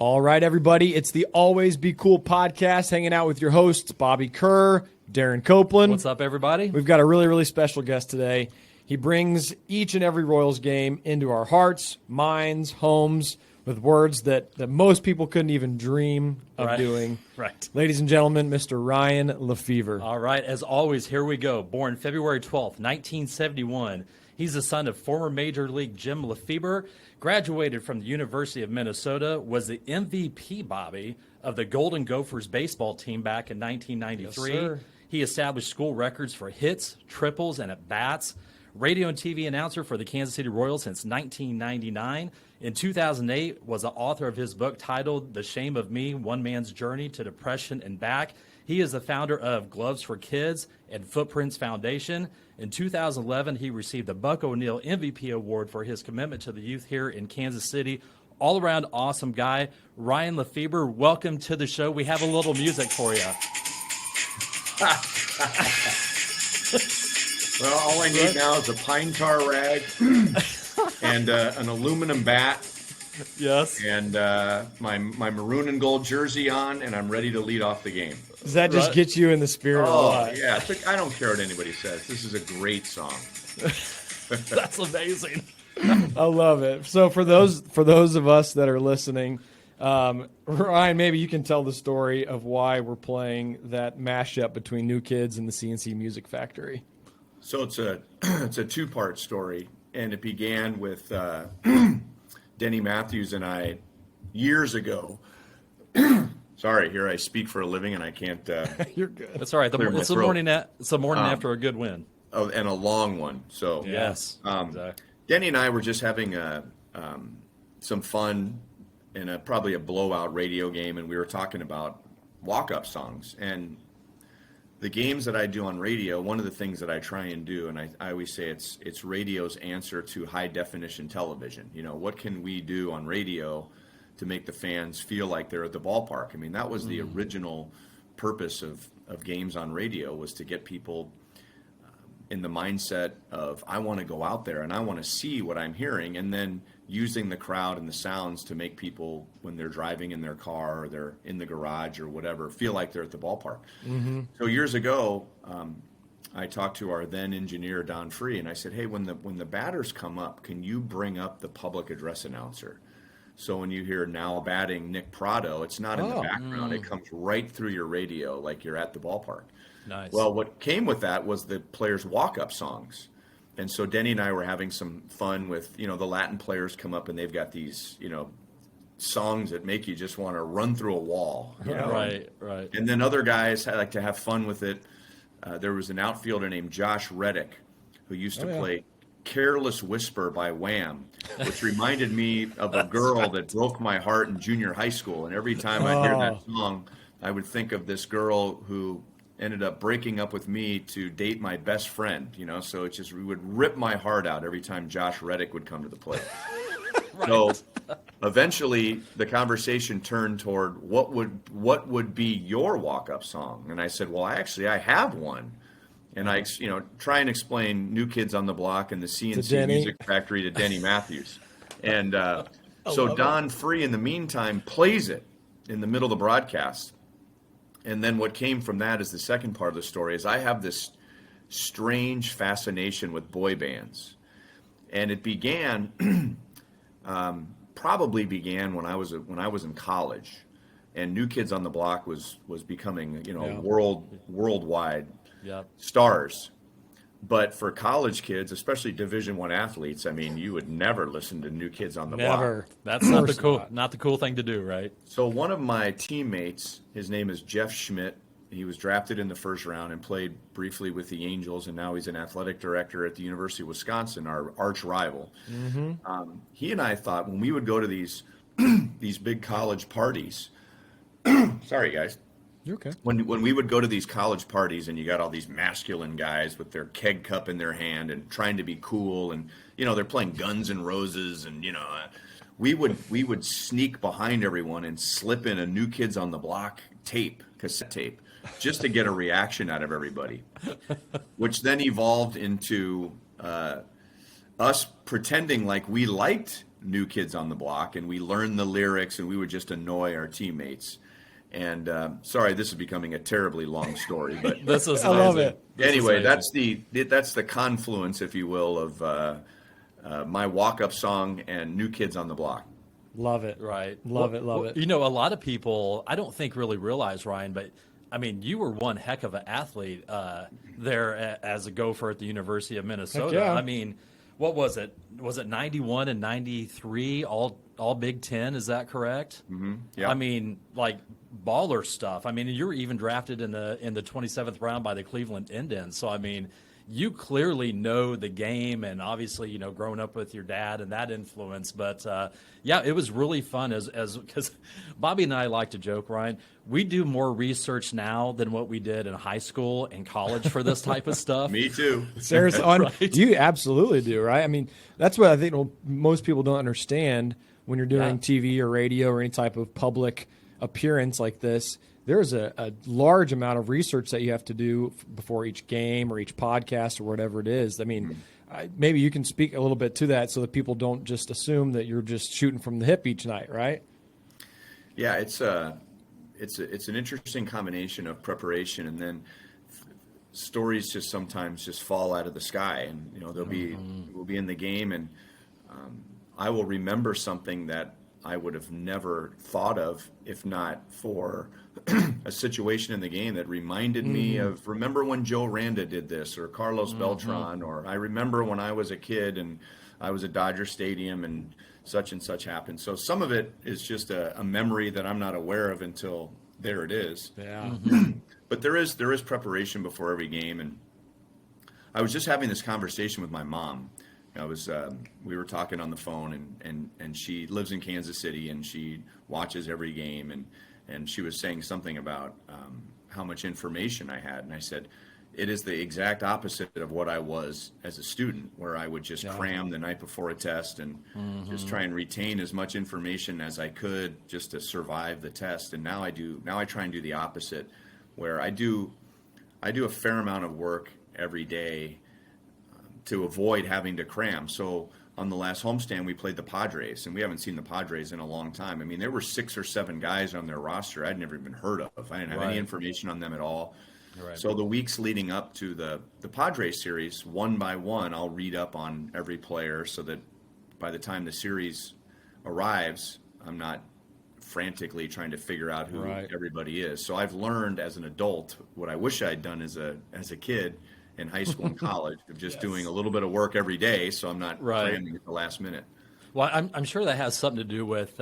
All right, everybody. It's the Always Be Cool podcast, hanging out with your hosts, Bobby Kerr, Darren Copeland. What's up, everybody? We've got a really, really special guest today. He brings each and every Royals game into our hearts, minds, homes, with words that most people couldn't even dream of doing. Right. Ladies and gentlemen, Mr. Ryan Lefebvre. All right, as always, here we go. Born February 12th, 1971. He's the son of former Major League Jim Lefebvre, graduated from the University of Minnesota, was the MVP, Bobby, of the Golden Gophers baseball team back in 1993. Yes, sir. He established school records for hits, triples, and at-bats. Radio and TV announcer for the Kansas City Royals since 1999. In 2008, was the author of his book titled The Shame of Me, One Man's Journey to Depression and Back. He is the founder of Gloves for Kids and Footprints Foundation. In 2011, he received the Buck O'Neil MVP Award for his commitment to the youth here in Kansas City. All-around awesome guy. Ryan Lefebvre, welcome to the show. We have a little music for you. Well, all I need now is a pine tar rag and an aluminum bat. Yes. And my maroon and gold jersey on, and I'm ready to lead off the game. Does that just get you in the spirit? Yeah. I don't care what anybody says. This is a great song. That's amazing. I love it. So for those of us that are listening, Ryan, maybe you can tell the story of why we're playing that mashup between New Kids and the CNC Music Factory. So it's a two-part story, and it began with Denny Matthews and I years ago. Sorry, here I speak for a living, and I can't. You're good. That's all right. It's the morning after a good win. Oh, and a long one. So yes, exactly. Denny and I were just having some fun in probably a blowout radio game, and we were talking about walk-up songs. And the games that I do on radio, one of the things that I try and do, and I always say it's radio's answer to high-definition television. You know, what can we do on radio to make the fans feel like they're at the ballpark? I mean, that was the original purpose of games on radio, was to get people in the mindset of, I want to go out there and I want to see what I'm hearing, and then using the crowd and the sounds to make people, when they're driving in their car or they're in the garage or whatever, feel like they're at the ballpark. Mm-hmm. So years ago, I talked to our then engineer, Don Free, and I said, hey, when the batters come up, can you bring up the public address announcer? So when you hear now batting Nick Prado, it's not in the background. It comes right through your radio like you're at the ballpark. Nice. Well, what came with that was the players' walk-up songs. And so Denny and I were having some fun with, the Latin players come up and they've got these, songs that make you just want to run through a wall. Right. And then other guys like to have fun with it. There was an outfielder named Josh Reddick who used to play Careless Whisper by Wham, which reminded me of a girl that broke my heart in junior high school. And every time I hear that song, I would think of this girl who ended up breaking up with me to date my best friend, so it would rip my heart out every time Josh Reddick would come to the plate. Right. So eventually the conversation turned toward what would be your walk-up song? And I said, well, I have one. And I, try and explain New Kids on the Block and the CNC Music Factory to Denny Matthews. And so Don Free, in the meantime, plays it in the middle of the broadcast. And then what came from that is the second part of the story, is I have this strange fascination with boy bands. And it began, probably began when I was in college. And New Kids on the Block was becoming, worldwide stars. But for college kids, especially Division I athletes, I mean, you would never listen to New Kids on the Block. That's not the cool thing to do, right? So one of my teammates, his name is Jeff Schmidt. He was drafted in the first round and played briefly with the Angels, and now he's an athletic director at the University of Wisconsin, our arch rival. Mm-hmm. He and I thought, when we would go to these big college parties, sorry guys. You're okay. When we would go to these college parties and you got all these masculine guys with their keg cup in their hand and trying to be cool, and they're playing Guns N' Roses, and we would sneak behind everyone and slip in a New Kids on the Block cassette tape, just to get a reaction out of everybody, which then evolved into us pretending like we liked New Kids on the Block, and we learned the lyrics, and we would just annoy our teammates. And sorry, this is becoming a terribly long story, but This is I love amazing. it. This is anyway, amazing. that's the confluence, if you will, of my walk-up song and New Kids on the Block. Love it. Right. Love it. Love it. You know, a lot of people, I don't think really realize, Ryan, but I mean, you were one heck of an athlete there as a Gopher at the University of Minnesota. yeah. I mean, what was it? Was it 91 and 93, all Big Ten? Is that correct? Mm-hmm. Yeah. I mean, like baller stuff. I mean, you were even drafted in the 27th round by the Cleveland Indians. So, I mean, you clearly know the game, and obviously, you know, growing up with your dad and that influence. But yeah, it was really fun as because Bobby and I like to joke, Ryan. We do more research now than what we did in high school and college for this type of stuff. Me too. Seriously, Right. you absolutely do, right? I mean, that's what I think most people don't understand when you're doing TV or radio or any type of public appearance like this. There's a large amount of research that you have to do before each game or each podcast or whatever it is. I mean, maybe you can speak a little bit to that so that people don't just assume that you're just shooting from the hip each night, right? Yeah, it's an interesting combination of preparation and then stories just sometimes just fall out of the sky, and you know we'll be in the game, and I will remember something that I would have never thought of if not for a situation in the game that reminded me of, remember when Joe Randa did this, or Carlos Beltran, or I remember when I was a kid and I was at Dodger Stadium and such happened. So some of it is just a memory that I'm not aware of until there it is. Yeah. But there is preparation before every game, and I was just having this conversation with my mom. We were talking on the phone, and she lives in Kansas City, and she watches every game, and she was saying something about how much information I had, and I said, it is the exact opposite of what I was as a student, where I would just cram the night before a test and just try and retain as much information as I could just to survive the test. And now I try and do the opposite, where I do a fair amount of work every day to avoid having to cram. So on the last homestand, we played the Padres, and we haven't seen the Padres in a long time. I mean, there were 6 or 7 guys on their roster I'd never even heard of. I didn't have any information on them at all. Right. So the weeks leading up to the Padres series, one by one, I'll read up on every player so that by the time the series arrives, I'm not frantically trying to figure out who everybody is. So I've learned as an adult what I wish I'd done as a kid in high school and college, of just doing a little bit of work every day, so I'm not cramming at the last minute. Well, I'm sure that has something to do with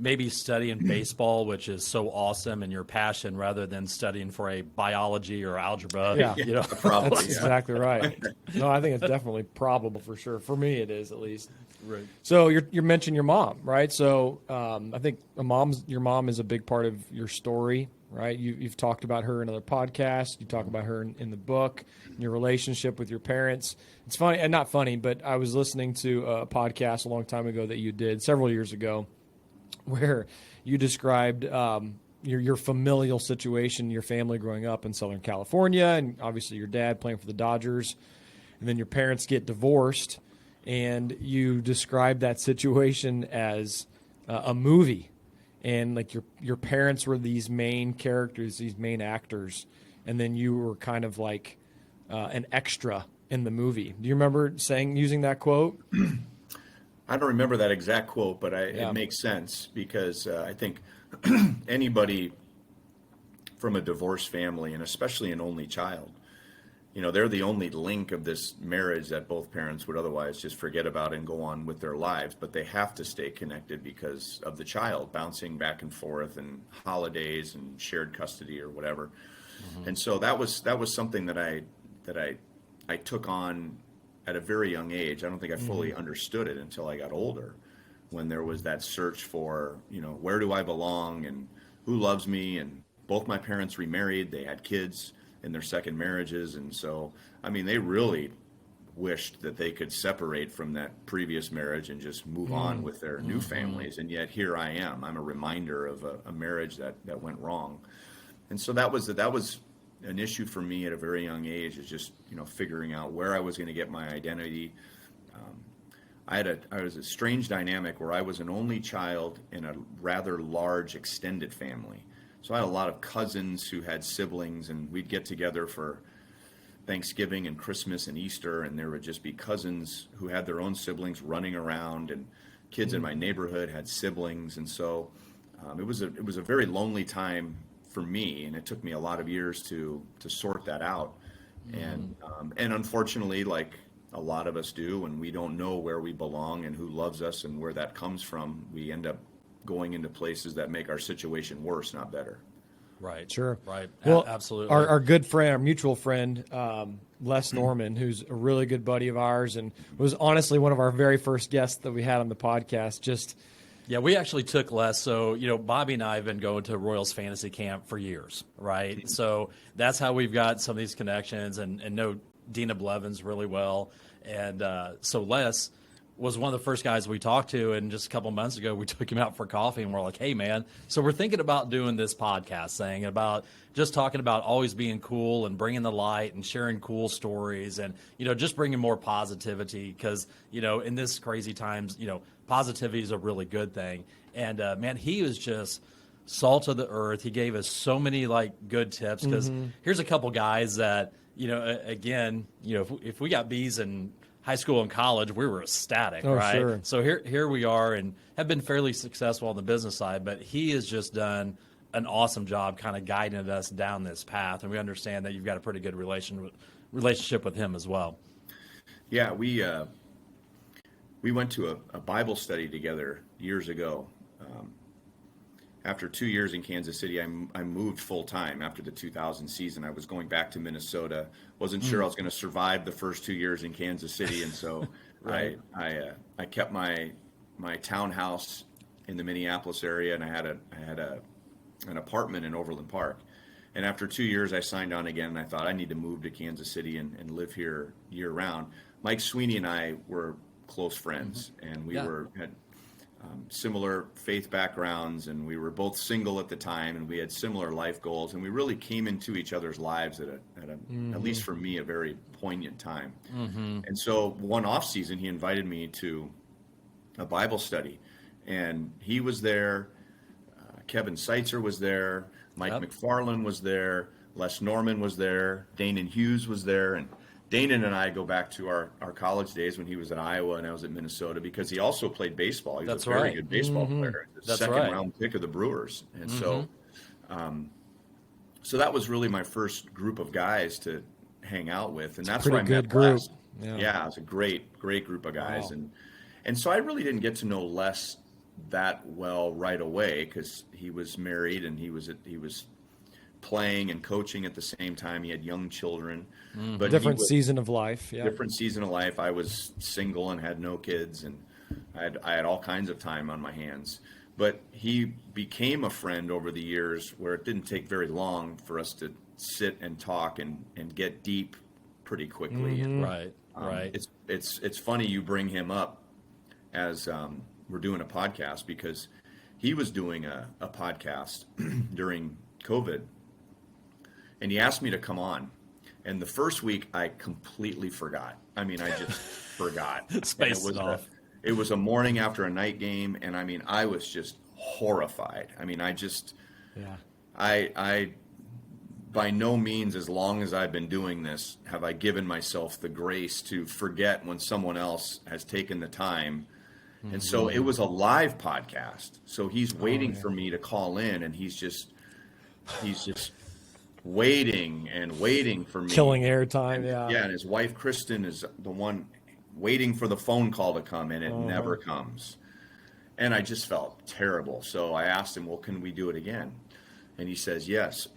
maybe studying baseball, which is so awesome, and your passion, rather than studying for a biology or algebra. Yeah. You know, Probably. That's exactly right. No, I think it's definitely probable for sure. For me, it is at least. Right. So you mentioned your mom, right? So I think your mom is a big part of your story, right? You've talked about her in other podcasts. You talk about her in the book, your relationship with your parents. It's funny, and not funny, but I was listening to a podcast a long time ago that you did several years ago, where you described your familial situation, your family growing up in Southern California, and obviously your dad playing for the Dodgers, and then your parents get divorced, and you described that situation as a movie, and like your parents were these main characters, these main actors, and then you were kind of like an extra in the movie. Do you remember using that quote? I don't remember that exact quote, but it makes sense, because I think anybody from a divorced family, and especially an only child, you know, they're the only link of this marriage that both parents would otherwise just forget about and go on with their lives, but they have to stay connected because of the child bouncing back and forth, and holidays and shared custody or whatever. And so that was something that I took on at a very young age. I don't think I fully understood it until I got older, when there was that search for, you know, where do I belong and who loves me? And both my parents remarried. They had kids in their second marriages. And so, I mean, they really wished that they could separate from that previous marriage and just move on with their new families. And yet here I am. I'm a reminder of a marriage that went wrong. And so that was an issue for me at a very young age, is just, you know, figuring out where I was going to get my identity. I was a strange dynamic where I was an only child in a rather large extended family. So I had a lot of cousins who had siblings, and we'd get together for Thanksgiving and Christmas and Easter, and there would just be cousins who had their own siblings running around, and kids in my neighborhood had siblings, and so it was a very lonely time for me, and it took me a lot of years to sort that out, and unfortunately, like a lot of us do, when we don't know where we belong and who loves us and where that comes from, we end up going into places that make our situation worse, not better. Right. Sure. Right. Well, Absolutely. Our good friend, our mutual friend, Les Norman, who's a really good buddy of ours and was honestly one of our very first guests that we had on the podcast. Yeah, we actually took Les. So, Bobby and I have been going to Royals fantasy camp for years, right? So that's how we've got some of these connections and know Dina Blevins really well. And so Les was one of the first guys we talked to, and just a couple months ago we took him out for coffee, and we're like, hey man, so we're thinking about doing this podcast thing, about just talking about always being cool and bringing the light and sharing cool stories, and just bringing more positivity, because in this crazy times, positivity is a really good thing. And man, he was just salt of the earth. He gave us so many good tips, because here's a couple guys that again, if we got B's in high school and college, we were ecstatic, right? Sure. So here we are, and have been fairly successful on the business side, but he has just done an awesome job kind of guiding us down this path, and we understand that you've got a pretty good relationship with him as well. Yeah, we went to a Bible study together years ago. After 2 years in Kansas City, I moved full time after the 2000 season. I was going back to Minnesota. Wasn't sure I was going to survive the first 2 years in Kansas City, and so right. I kept my townhouse in the Minneapolis area, and I had an apartment in Overland Park. And after 2 years, I signed on again, and I thought I need to move to Kansas City and live here year round. Mike Sweeney and I were close friends, and we had similar faith backgrounds, and we were both single at the time, and we had similar life goals, and we really came into each other's lives at least for me, a very poignant time. And so one off season, he invited me to a Bible study, and he was there. Kevin Seitzer was there. Mike McFarland was there. Les Norman was there. Danon Hughes was there, and Danon and I go back to our college days when he was at Iowa and I was at Minnesota, because he also played baseball. He was a very good baseball player. The second round pick of the Brewers. And so that was really my first group of guys to hang out with. And that's where I met Les. Yeah, it was a great group of guys. Wow. And so I really didn't get to know Les that well right away, because he was married and he was playing and coaching at the same time. He had young children, but different season of life. Yeah, different season of life. I was single and had no kids, and I had all kinds of time on my hands. But he became a friend over the years, where it didn't take very long for us to sit and talk and get deep pretty quickly. And, right. It's funny you bring him up as we're doing a podcast, because he was doing a podcast during COVID. And he asked me to come on. And the first week, I completely forgot. I mean, I just forgot. It was a morning after a night game, and I mean, I was just horrified. I mean, I by no means, as long as I've been doing this, have I given myself the grace to forget when someone else has taken the time. And so it was a live podcast. So he's waiting for me to call in, and he's just waiting for me. Killing airtime, Yeah, and his wife, Kristen, is the one waiting for the phone call to come, and it never comes. And I just felt terrible. So I asked him, well, can we do it again? And he says, yes.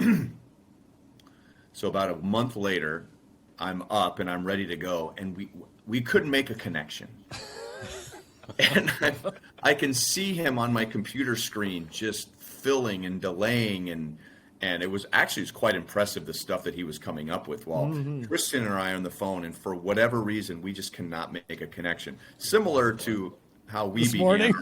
So about a month later, I'm up and I'm ready to go, and we couldn't make a connection. And I can see him on my computer screen just filling and delaying, and it was quite impressive, the stuff that he was coming up with, while Kristen and I are on the phone, and for whatever reason, we just cannot make a connection. Similar to how we began our morning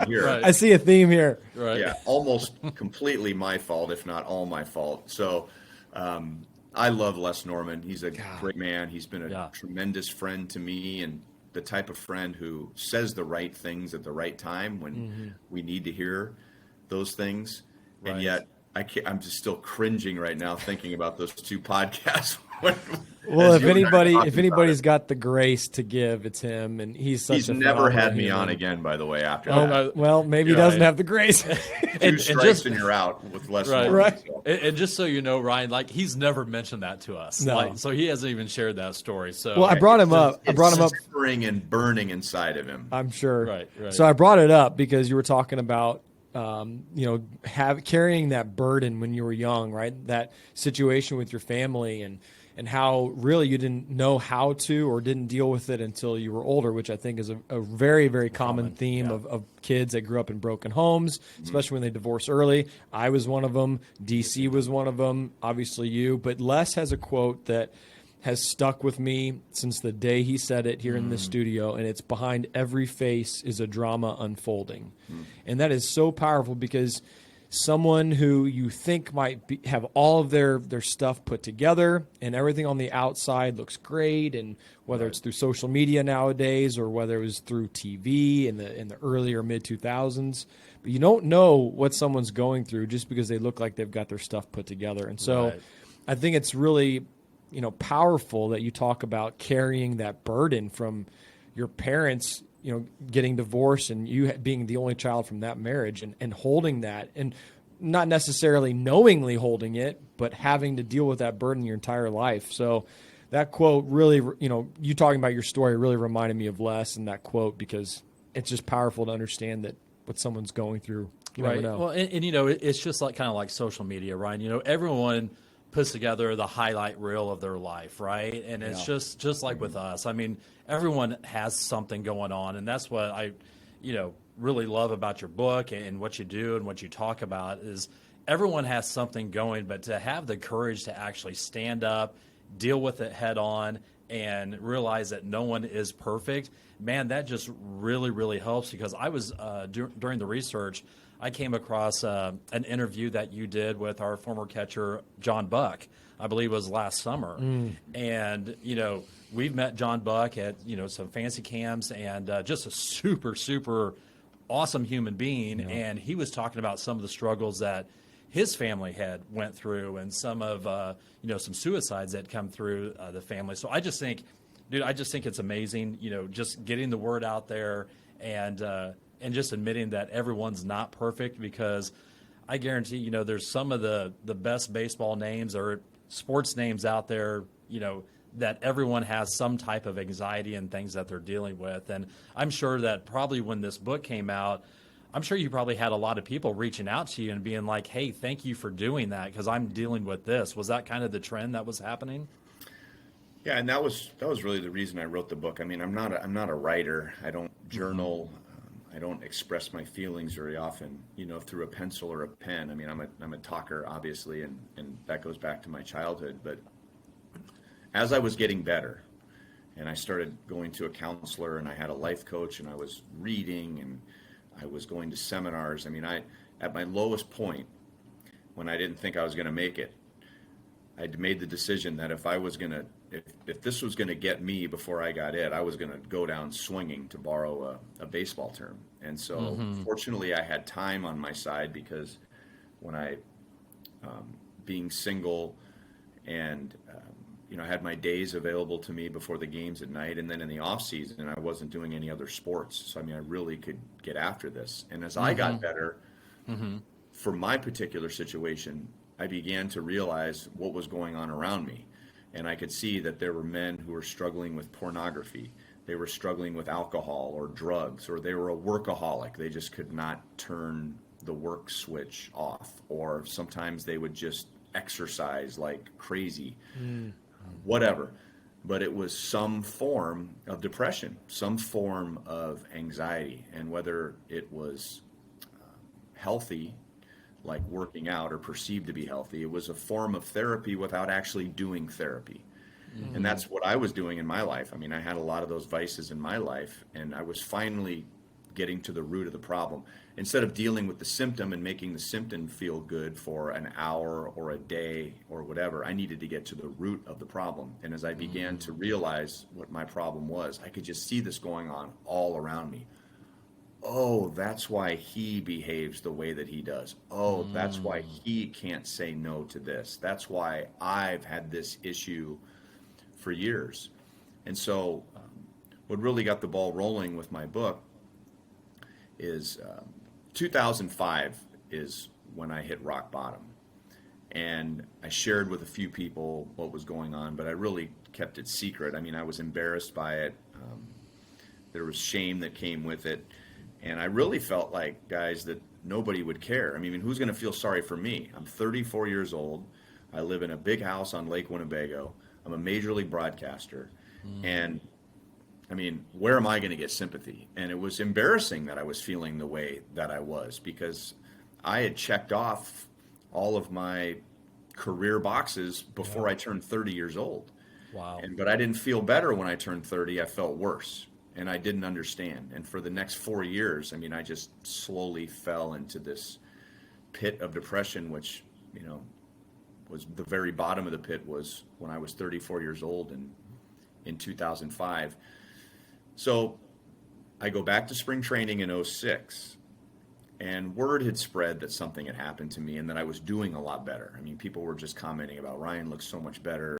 here. Right. I see a theme here. Right. Yeah, almost completely my fault, if not all my fault. So I love Les Norman. He's a great man. He's been a tremendous friend to me, and the type of friend who says the right things at the right time when we need to hear those things. Right. And yet I'm just still cringing right now thinking about those two podcasts. Well, if anybody's got the grace to give, it's him, and he's never had me human. on again, by the way, after that. Well, maybe he doesn't have the grace. Two strikes and you're out with less Right. warning, Right. so. And just so you know, Ryan, like he's never mentioned that to us. No. Like, so he hasn't even shared that story. So Well, I brought him up. It's simmering and burning inside of him. I'm sure. Right. So I brought it up because you were talking about, carrying that burden when you were young, right? That situation with your family and how really you didn't know how to or didn't deal with it until you were older, which I think is a very, very common theme of kids that grew up in broken homes, especially when they divorce early. I was one of them. DC was one of them. Obviously you. But Les has a quote that has stuck with me since the day he said it here in the studio, and it's behind every face is a drama unfolding. And that is so powerful because someone who you think might have all of their stuff put together and everything on the outside looks great, and whether it's through social media nowadays or whether it was through TV in the early or mid 2000s, but you don't know what someone's going through just because they look like they've got their stuff put together. And so I think it's really powerful that you talk about carrying that burden from your parents, getting divorced and you being the only child from that marriage and holding that, and not necessarily knowingly holding it, but having to deal with that burden your entire life. So that quote really, you talking about your story really reminded me of Les and that quote, because it's just powerful to understand that what someone's going through. You never know. Well, and it's just like kind of like social media, right? Everyone puts together the highlight reel of their life, right? And it's just like with us. I mean, everyone has something going on, and that's what I, really love about your book and what you do and what you talk about is everyone has something going, but to have the courage to actually stand up, deal with it head on, and realize that no one is perfect, man, that just really, really helps. Because I was, during the research, I came across an interview that you did with our former catcher, John Buck, I believe it was last summer. And, we've met John Buck at, some fancy cams, and just a super, super awesome human being. Yeah. And he was talking about some of the struggles that his family had went through and some of, some suicides that come through the family. So I just think it's amazing, just getting the word out there and just admitting that everyone's not perfect, because I guarantee, there's some of the best baseball names or sports names out there, that everyone has some type of anxiety and things that they're dealing with. And I'm sure that probably when this book came out, I'm sure you probably had a lot of people reaching out to you and being like, hey, thank you for doing that because I'm dealing with this. Was that kind of the trend that was happening? Yeah, and that was really the reason I wrote the book. I mean, I'm not a writer. I don't journal. I don't express my feelings very often, through a pencil or a pen. I mean, I'm a talker, obviously, and that goes back to my childhood. But as I was getting better, and I started going to a counselor, and I had a life coach, and I was reading, and I was going to seminars. I mean, at my lowest point, when I didn't think I was going to make it, I'd made the decision that if this was going to get me before I got it, I was going to go down swinging, to borrow a baseball term. And so fortunately I had time on my side, because when I, being single and, had my days available to me before the games at night, and then in the off season, I wasn't doing any other sports. So, I mean, I really could get after this. And as I got better, for my particular situation, I began to realize what was going on around me. And I could see that there were men who were struggling with pornography. They were struggling with alcohol or drugs, or they were a workaholic. They just could not turn the work switch off. Or sometimes they would just exercise like crazy, whatever. But it was some form of depression, some form of anxiety. And whether it was healthy, like working out, or perceived to be healthy, it was a form of therapy without actually doing therapy. And that's what I was doing in my life. I mean, I had a lot of those vices in my life, and I was finally getting to the root of the problem. Instead of dealing with the symptom and making the symptom feel good for an hour or a day or whatever, I needed to get to the root of the problem. And as I began to realize what my problem was, I could just see this going on all around me. Oh, that's why he behaves the way that he does. Oh, that's why he can't say no to this. That's why I've had this issue for years. And so what really got the ball rolling with my book is 2005 is when I hit rock bottom. And I shared with a few people what was going on, but I really kept it secret. I mean, I was embarrassed by it. There was shame that came with it. And I really felt like, guys, that nobody would care. I mean, who's going to feel sorry for me? I'm 34 years old. I live in a big house on Lake Winnebago. I'm a major league broadcaster. And I mean, where am I going to get sympathy? And it was embarrassing that I was feeling the way that I was, because I had checked off all of my career boxes before I turned 30 years old. Wow. But I didn't feel better when I turned 30. I felt worse, and I didn't understand. And for the next 4 years, I mean, I just slowly fell into this pit of depression, which, you know, was the very bottom of the pit was when I was 34 years old in 2005. So I go back to spring training in 06, and word had spread that something had happened to me and that I was doing a lot better. I mean, people were just commenting about Ryan looks so much better,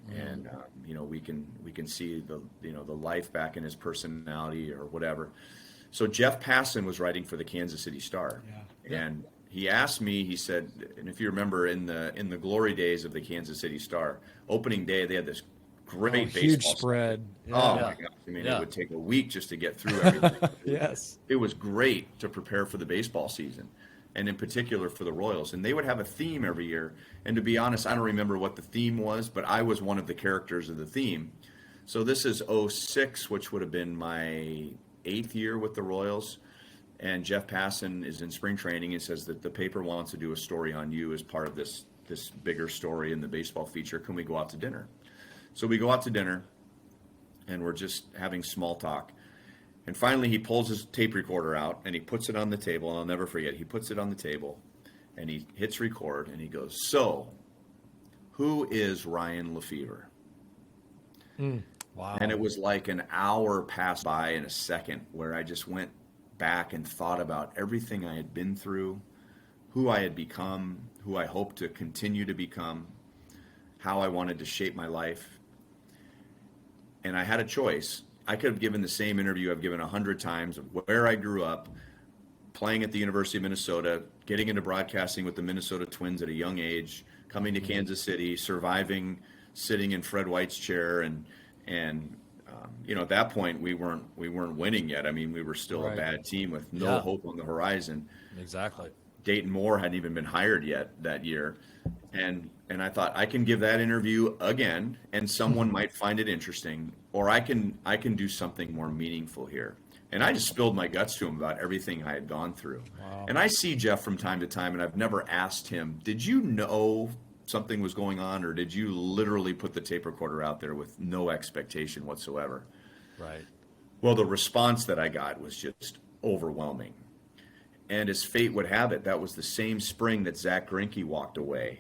and you know, we can see the life back in his personality or whatever. So Jeff Passan was writing for the Kansas City Star, and he asked me. He said, and if you remember in the glory days of the Kansas City Star, opening day they had this great baseball huge spread. Oh my gosh! I mean, it would take a week just to get through everything. Yes, it was great to prepare for the baseball season, and in particular for the Royals. And they would have a theme every year. And to be honest, I don't remember what the theme was, but I was one of the characters of the theme. So this is 06, which would have been my 8th year with the Royals. And Jeff Passan is in spring training and says that the paper wants to do a story on you as part of this bigger story in the baseball feature. Can we go out to dinner? So we go out to dinner, and we're just having small talk. And finally, he pulls his tape recorder out, and he puts it on the table, and I'll never forget. He puts it on the table, and he hits record, and he goes, "So, who is Ryan Lefebvre?" Wow. And it was like an hour passed by in a second where I just went back and thought about everything I had been through, who I had become, who I hoped to continue to become, how I wanted to shape my life. And I had a choice. I could have given the same interview I've given 100 times of where I grew up, playing at the University of Minnesota, getting into broadcasting with the Minnesota Twins at a young age, coming to Kansas City, surviving, sitting in Fred White's chair, and you know, at that point we weren't winning yet. I mean, we were still a bad team with no hope on the horizon. Exactly. Dayton Moore hadn't even been hired yet that year. And I thought, I can give that interview again, and someone might find it interesting, or I can do something more meaningful here. And I just spilled my guts to him about everything I had gone through. Wow. And I see Jeff from time to time, and I've never asked him, did you know something was going on, or did you literally put the tape recorder out there with no expectation whatsoever? Right. Well, the response that I got was just overwhelming. And as fate would have it, that was the same spring that Zach Greinke walked away.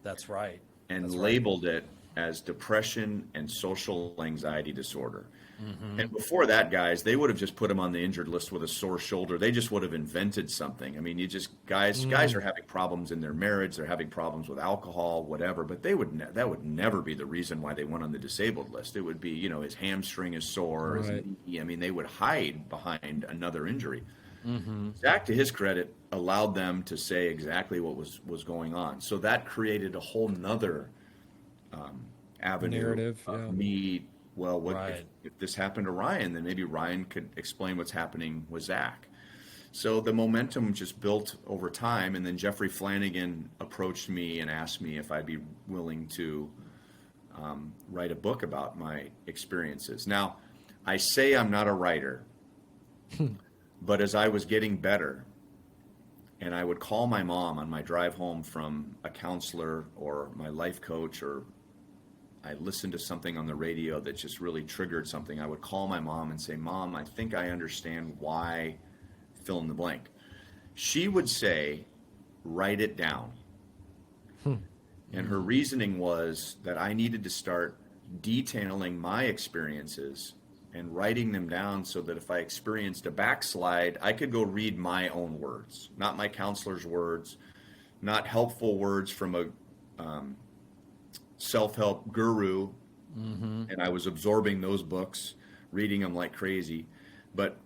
That's right. And That's labeled it as depression and social anxiety disorder. And before that, guys, they would have just put him on the injured list with a sore shoulder. They just would have invented something. I mean, guys are having problems in their marriage. They're having problems with alcohol, whatever. But that would never be the reason why they went on the disabled list. It would be, you know, his hamstring is sore. Right. His knee. I mean, they would hide behind another injury. Zach, to his credit, allowed them to say exactly what was going on. So that created a whole nother avenue Narrative, of me. Well, Right. if this happened to Ryan, then maybe Ryan could explain what's happening with Zach. So the momentum just built over time, and then Jeffrey Flanagan approached me and asked me if I'd be willing to write a book about my experiences. Now, I say I'm not a writer, but as I was getting better, and I would call my mom on my drive home from a counselor or my life coach or I listened to something on the radio that just really triggered something, I would call my mom and say, Mom, I think I understand why fill in the blank. She would say, write it down. And her reasoning was that I needed to start detailing my experiences and writing them down so that if I experienced a backslide, I could go read my own words, not my counselor's words, not helpful words from a self-help guru. And I was absorbing those books, reading them like crazy. But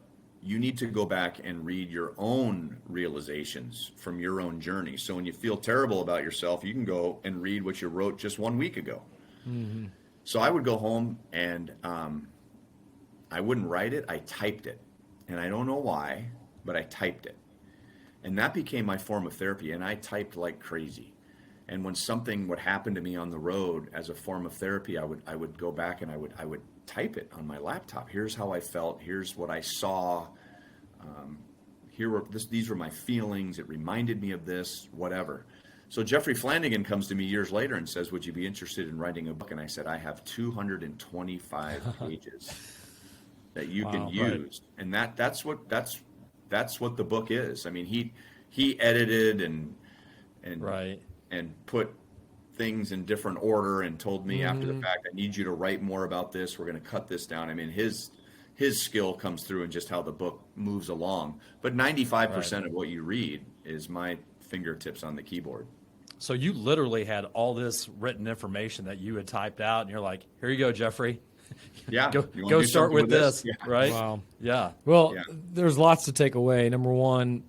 you need to go back and read your own realizations from your own journey. So when you feel terrible about yourself, you can go and read what you wrote just 1 week ago. So I would go home and I wouldn't write it, I typed it. And I don't know why, but I typed it. And that became my form of therapy, and I typed like crazy. And when something would happen to me on the road as a form of therapy, I would go back and I would type it on my laptop. Here's how I felt. Here's what I saw. These were my feelings. It reminded me of this, whatever. So Jeffrey Flanagan comes to me years later and says, would you be interested in writing a book? And I said, I have 225 pages that you can use. And that's what the book is. I mean, he edited and put things in different order and told me after the fact, I need you to write more about this. We're going to cut this down. I mean, his skill comes through in just how the book moves along. But 95% of what you read is my fingertips on the keyboard. So you literally had all this written information that you had typed out, and you're like, here you go, Jeffrey. Yeah. Go start with this. Yeah. Right? Wow. Yeah. Well, there's lots to take away. Number one,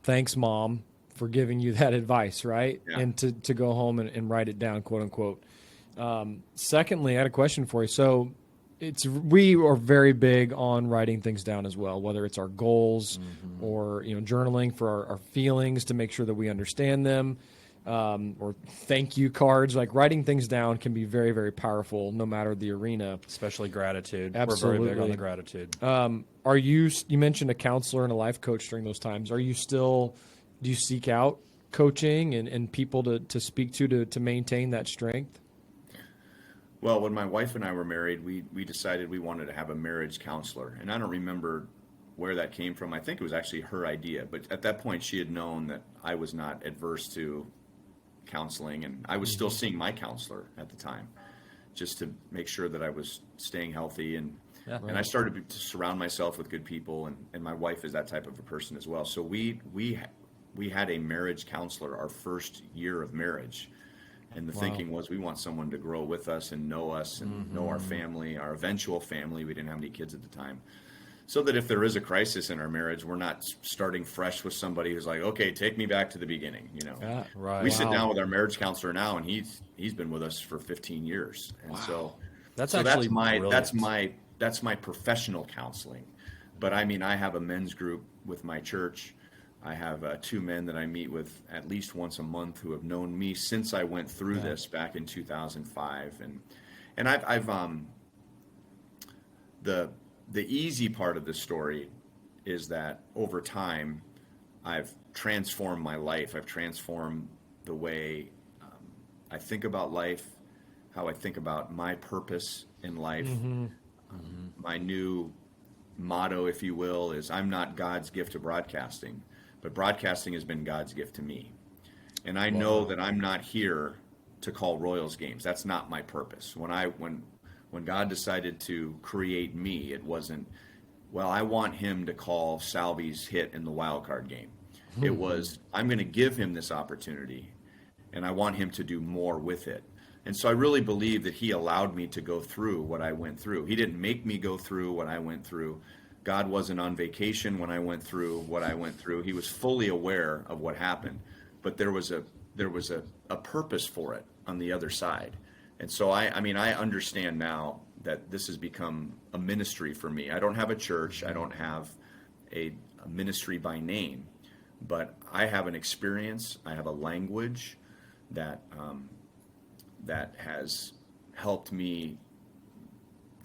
thanks, Mom, for giving you that advice, right? Yeah. And to go home and write it down, quote unquote. Secondly, I had a question for you. So we are very big on writing things down as well, whether it's our goals or journaling for our feelings to make sure that we understand them, or thank you cards. Like writing things down can be very, very powerful no matter the arena. Especially gratitude. Absolutely. We're very big on the gratitude. You mentioned a counselor and a life coach during those times. Do you seek out coaching and people to speak to maintain that strength? Well, when my wife and I were married, we decided we wanted to have a marriage counselor. And I don't remember where that came from. I think it was actually her idea. But at that point, she had known that I was not adverse to counseling. And I was still seeing my counselor at the time just to make sure that I was staying healthy. And I started to surround myself with good people. And my wife is that type of a person as well. So we had a marriage counselor our first year of marriage. And the thinking was we want someone to grow with us and know our family, our eventual family. We didn't have any kids at the time. So that if there is a crisis in our marriage, we're not starting fresh with somebody who's like, okay, take me back to the beginning. We sit down with our marriage counselor now, and he's been with us for 15 years. And so that's my professional counseling. But I mean, I have a men's group with my church. I have 2 men that I meet with at least once a month who have known me since I went through this back in 2005. And I've the easy part of the story is that over time I've transformed my life. I've transformed the way I think about life, how I think about my purpose in life. My new motto, if you will, is I'm not God's gift to broadcasting. But broadcasting has been God's gift to me. And I know that I'm not here to call Royals games. That's not my purpose. When God decided to create me, it wasn't, well, I want him to call Salvi's hit in the wild card game. It was, I'm going to give him this opportunity, and I want him to do more with it. And so I really believe that he allowed me to go through what I went through. He didn't make me go through what I went through. God wasn't on vacation when I went through what I went through. He was fully aware of what happened, but there was a purpose for it on the other side. And so I understand now that this has become a ministry for me. I don't have a church. I don't have a ministry by name, but I have an experience. I have a language that has helped me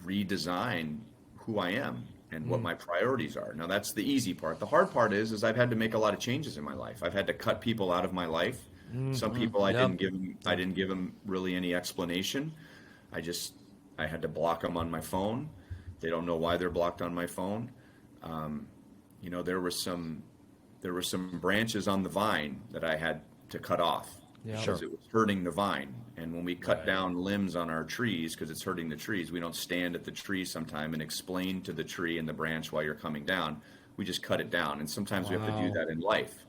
redesign who I am and what my priorities are. Now that's the easy part. The hard part is I've had to make a lot of changes in my life. I've had to cut people out of my life. Some people I didn't give them really any explanation. I had to block them on my phone. They don't know why they're blocked on my phone. There were some branches on the vine that I had to cut off because it was hurting the vine. And when we cut down limbs on our trees because it's hurting the trees, we don't stand at the tree sometime and explain to the tree and the branch why you're coming down. We just cut it down. And sometimes we have to do that in life.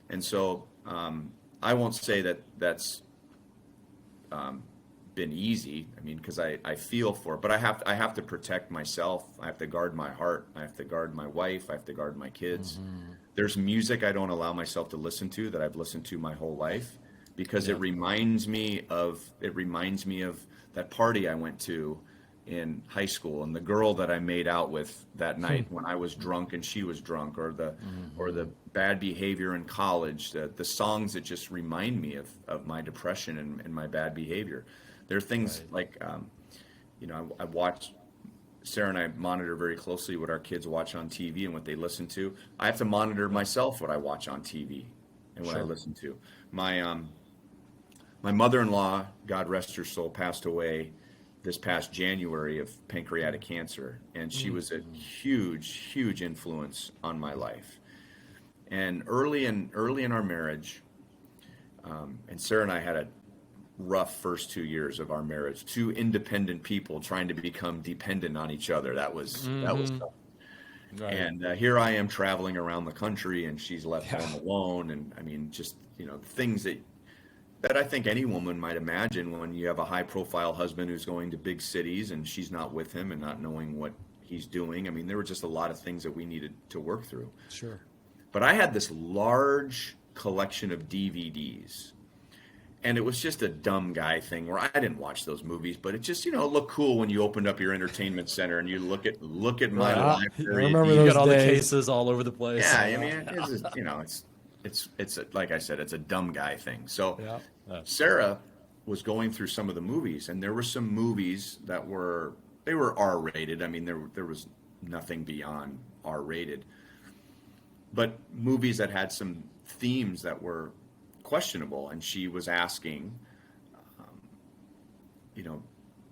And so I won't say that that's been easy. I mean, because I feel for it, but I have to protect myself. I have to guard my heart. I have to guard my wife. I have to guard my kids. Mm-hmm. There's music I don't allow myself to listen to that I've listened to my whole life because it reminds me of that party I went to in high school and the girl that I made out with that night when I was drunk and she was drunk, or the bad behavior in college, the songs that just remind me of my depression and my bad behavior. There are things like, I watch, Sarah and I monitor very closely what our kids watch on TV and what they listen to. I have to monitor myself what I watch on TV and what I listen to. My mother-in-law, God rest her soul, passed away this past January of pancreatic cancer, and she was a huge, huge influence on my life. And early in our marriage, and Sarah and I had a rough first 2 years of our marriage. Two independent people trying to become dependent on each other. That was tough. Right. And here I am traveling around the country, and she's left home alone. And I mean, just things that I think any woman might imagine when you have a high-profile husband who's going to big cities and she's not with him and not knowing what he's doing. I mean, there were just a lot of things that we needed to work through. Sure. But I had this large collection of DVDs. And it was just a dumb guy thing where I didn't watch those movies, but it just, looked cool when you opened up your entertainment center and you look at my library. Remember you those got all days. the cases all over the place. Yeah, I mean, it's like I said, it's a dumb guy thing. So Sarah was going through some of the movies, and there were some movies that were R-rated. I mean, there was nothing beyond R-rated, but movies that had some themes that were questionable, and she was asking,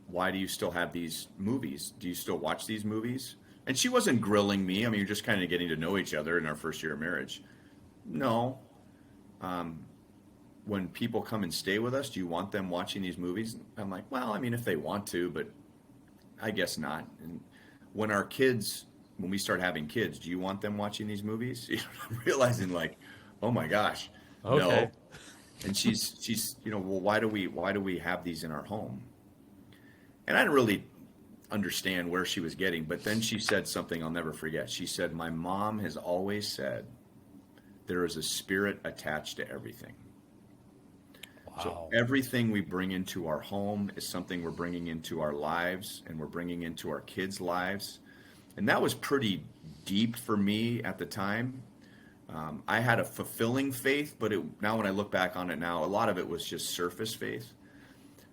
why do you still have these movies? Do you still watch these movies? And she wasn't grilling me. I mean, you're just kind of getting to know each other in our first year of marriage. No. When people come and stay with us, do you want them watching these movies? I'm like, well, I mean, if they want to, but I guess not. And when we start having kids, do you want them watching these movies? I'm realizing like, oh my gosh, no. And she's well, why do we have these in our home? And I didn't really understand where she was getting, but then she said something I'll never forget. She said, my mom has always said there is a spirit attached to everything. Wow. So everything we bring into our home is something we're bringing into our lives, and we're bringing into our kids' lives. And that was pretty deep for me at the time. I had a fulfilling faith, but now when I look back on it now, a lot of it was just surface faith.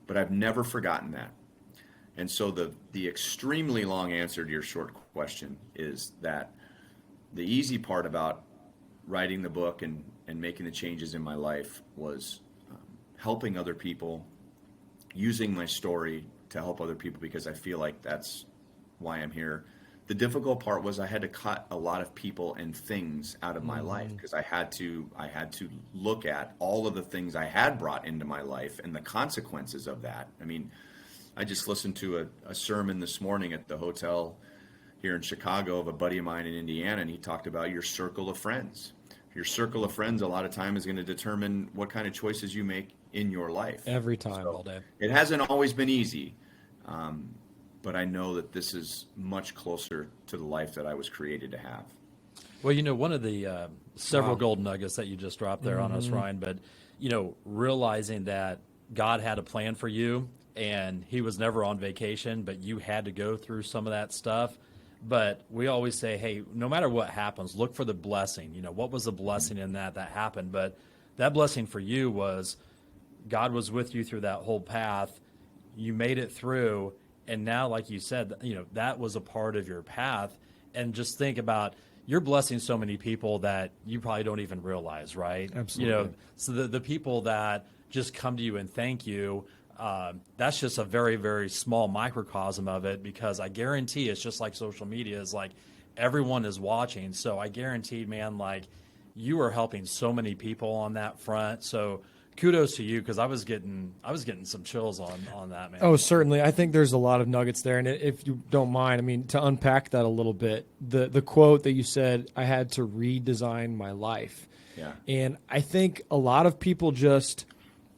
But I've never forgotten that. And so the extremely long answer to your short question is that the easy part about writing the book and making the changes in my life was helping other people, using my story to help other people, because I feel like that's why I'm here. The difficult part was I had to cut a lot of people and things out of my life, because I had to look at all of the things I had brought into my life and the consequences of that. I mean, I just listened to a sermon this morning at the hotel here in Chicago of a buddy of mine in Indiana, and he talked about your circle of friends. Your circle of friends a lot of time is going to determine what kind of choices you make in your life. Every time, all day. It hasn't always been easy. But I know that this is much closer to the life that I was created to have. Well, one of the several gold nuggets that you just dropped there on us, Ryan, but, realizing that God had a plan for you and he was never on vacation, but you had to go through some of that stuff. But we always say, hey, no matter what happens, look for the blessing. What was the blessing in that happened? But that blessing for you was God was with you through that whole path. You made it through. And now, like you said, that was a part of your path. And just think about, you're blessing so many people that you probably don't even realize, right? Absolutely. So the people that just come to you and thank you, that's just a very, very small microcosm of it, because I guarantee it's just like social media is like everyone is watching. So I guarantee, man, like you are helping so many people on that front. So kudos to you, because I was getting some chills on that, man. Oh, certainly. I think there's a lot of nuggets there. And if you don't mind, I mean, to unpack that a little bit, the quote that you said, I had to redesign my life. Yeah. And I think a lot of people just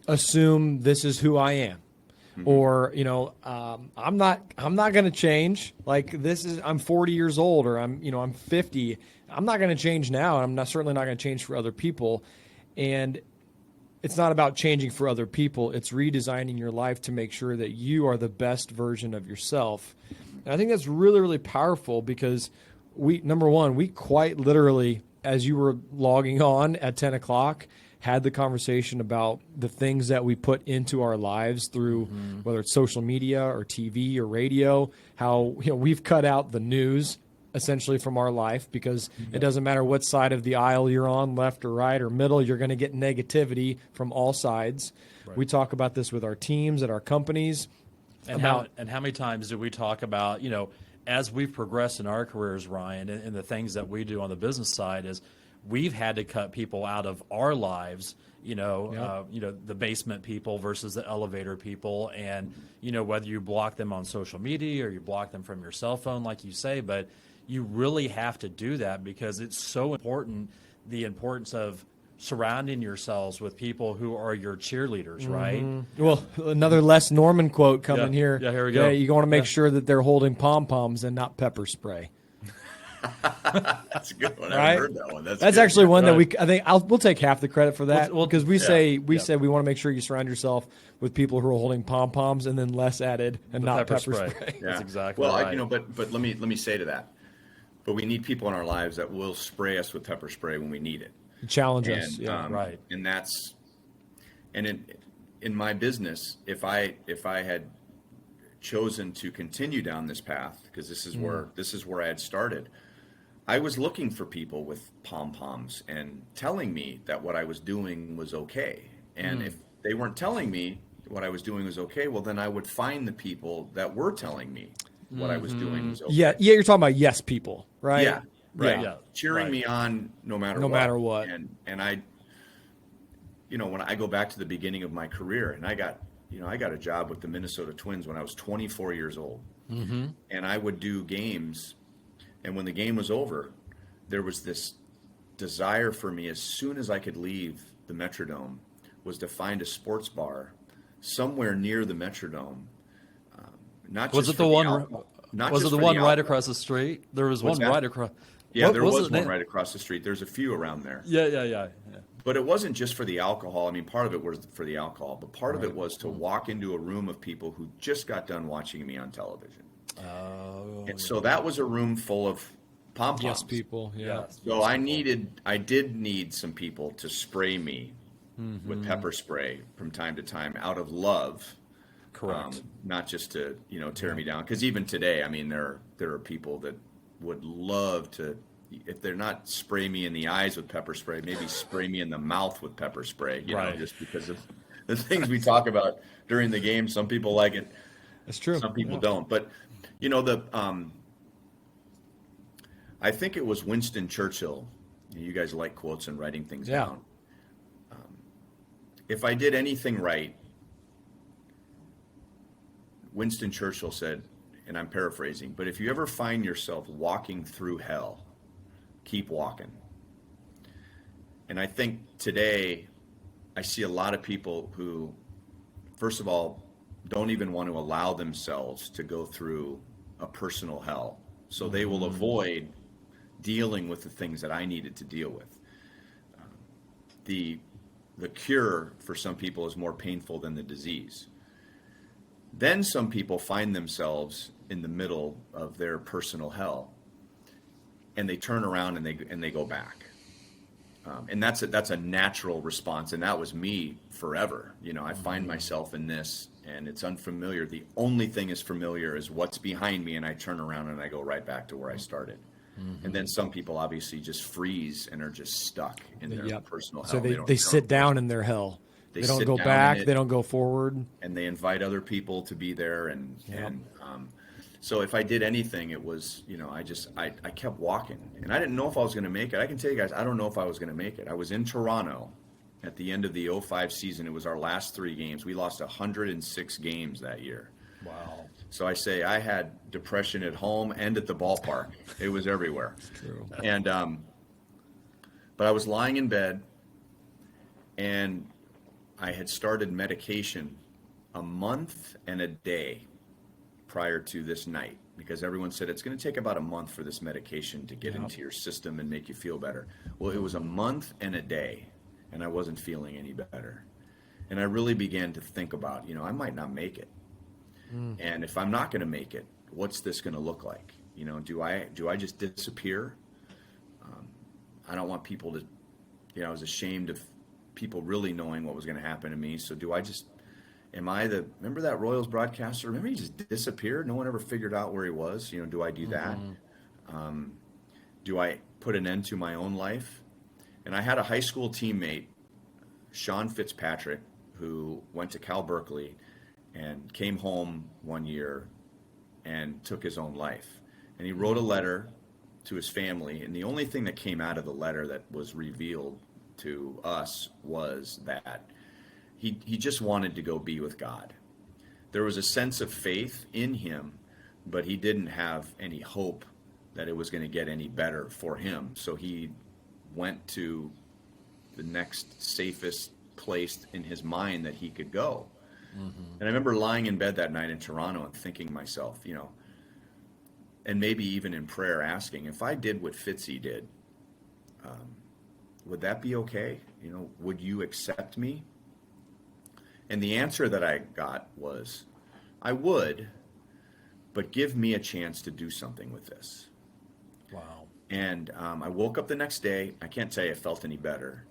assume this is who I am. Or, I'm not going to change. Like I'm 40 years old, or I'm 50. I'm not going to change now. And I'm certainly not going to change for other people. And it's not about changing for other people. It's redesigning your life to make sure that you are the best version of yourself. And I think that's really, really powerful, because number one, we quite literally, as you were logging on at 10 o'clock, had the conversation about the things that we put into our lives through whether it's social media or TV or radio, how we've cut out the news essentially from our life, because it doesn't matter what side of the aisle you're on, left or right or middle, you're going to get negativity from all sides. Right. We talk about this with our teams at our companies. And how many times do we talk about, as we've progressed in our careers, Ryan, and the things that we do on the business side is we've had to cut people out of our lives, the basement people versus the elevator people. And, whether you block them on social media or you block them from your cell phone, like you say, but you really have to do that, because it's so important, the importance of surrounding yourselves with people who are your cheerleaders, right? Well, another Les Norman quote coming here. Yeah, here we go. You want to make sure that they're holding pom-poms and not pepper spray. That's a good one. I Right? haven't heard that one. That's actually good. one that we'll take half the credit for that, because we said we Yeah. want to make sure you surround yourself with people who are holding pom-poms, and then Les added, and The not pepper pepper spray. spray. Yeah. That's exactly well, right. but let me say to that. But we need people in our lives that will spray us with pepper spray when we need it. Challenge us. And, right. And in my business, if I had chosen to continue down this path, because this is where I had started, I was looking for people with pom-poms and telling me that what I was doing was okay. And if they weren't telling me what I was doing was okay, well, then I would find the people that were telling me what I was doing was okay. Yeah, you're talking about yes people, right? Yeah, right. Yeah. Cheering me on no matter what. And I, when I go back to the beginning of my career, and I got a job with the Minnesota Twins when I was 24 years old. And I would do games, and when the game was over, there was this desire for me, as soon as I could leave the Metrodome, was to find a sports bar somewhere near the Metrodome. Was it the one right across the street? There was one right across. Yeah, there was one right across the street. There's a few around there. Yeah. But it wasn't just for the alcohol. I mean, part of it was for the alcohol, but part of it was to walk into a room of people who just got done watching me on television. And so that was a room full of pom-poms. Yes people. Yeah. So I did need some people to spray me with pepper spray from time to time out of love. Correct. Not just to tear me down, because even today, I mean, there are people that would love to, if they're not spray me in the eyes with pepper spray, maybe spray me in the mouth with pepper spray. Just because of the things we talk about during the game. Some people like it. That's true. Some people don't. But I think it was Winston Churchill. You guys like quotes and writing things down. If I did anything right, Winston Churchill said, and I'm paraphrasing, but if you ever find yourself walking through hell, keep walking. And I think today I see a lot of people who, first of all, don't even want to allow themselves to go through a personal hell. So they will avoid dealing with the things that I needed to deal with. The cure for some people is more painful than the disease. Then some people find themselves in the middle of their personal hell, and they turn around and they go back. And that's a natural response, and that was me forever. I find myself in this, and it's unfamiliar. The only thing is familiar is what's behind me, and I turn around and I go right back to where I started. And then some people obviously just freeze and are just stuck in their personal hell. So they sit down in their hell. They don't sit go down back. in it, They don't go forward. and they invite other people to be there. So if I did anything, it was, I kept walking, and I didn't know if I was going to make it. I can tell you guys, I don't know if I was going to make it. I was in Toronto at the end of the '05 season. It was our last 3 games. We lost 106 games that year. Wow. So I say I had depression at home and at the ballpark. It was everywhere. True. And but I was lying in bed, and I had started medication a month and a day prior to this night, because everyone said it's going to take about a month for this medication to get into your system and make you feel better. Well, it was a month and a day, and I wasn't feeling any better. And I really began to think about, I might not make it. And if I'm not going to make it, what's this going to look like? Do I just disappear? I don't want people to, I was ashamed of people really knowing what was going to happen to me. So remember that Royals broadcaster? Remember he just disappeared? No one ever figured out where he was. Do I do that? Do I put an end to my own life? And I had a high school teammate, Sean Fitzpatrick, who went to Cal Berkeley and came home one year and took his own life. And he wrote a letter to his family, and the only thing that came out of the letter that was revealed to us was that he just wanted to go be with God. There was a sense of faith in him, but he didn't have any hope that it was going to get any better for him. So he went to the next safest place in his mind that he could go. And I remember lying in bed that night in Toronto and thinking to myself, and maybe even in prayer asking, if I did what Fitzy did, would that be okay? Would you accept me? And the answer that I got was, I would, but give me a chance to do something with this. Wow. And I woke up the next day. I can't tell you I felt any better.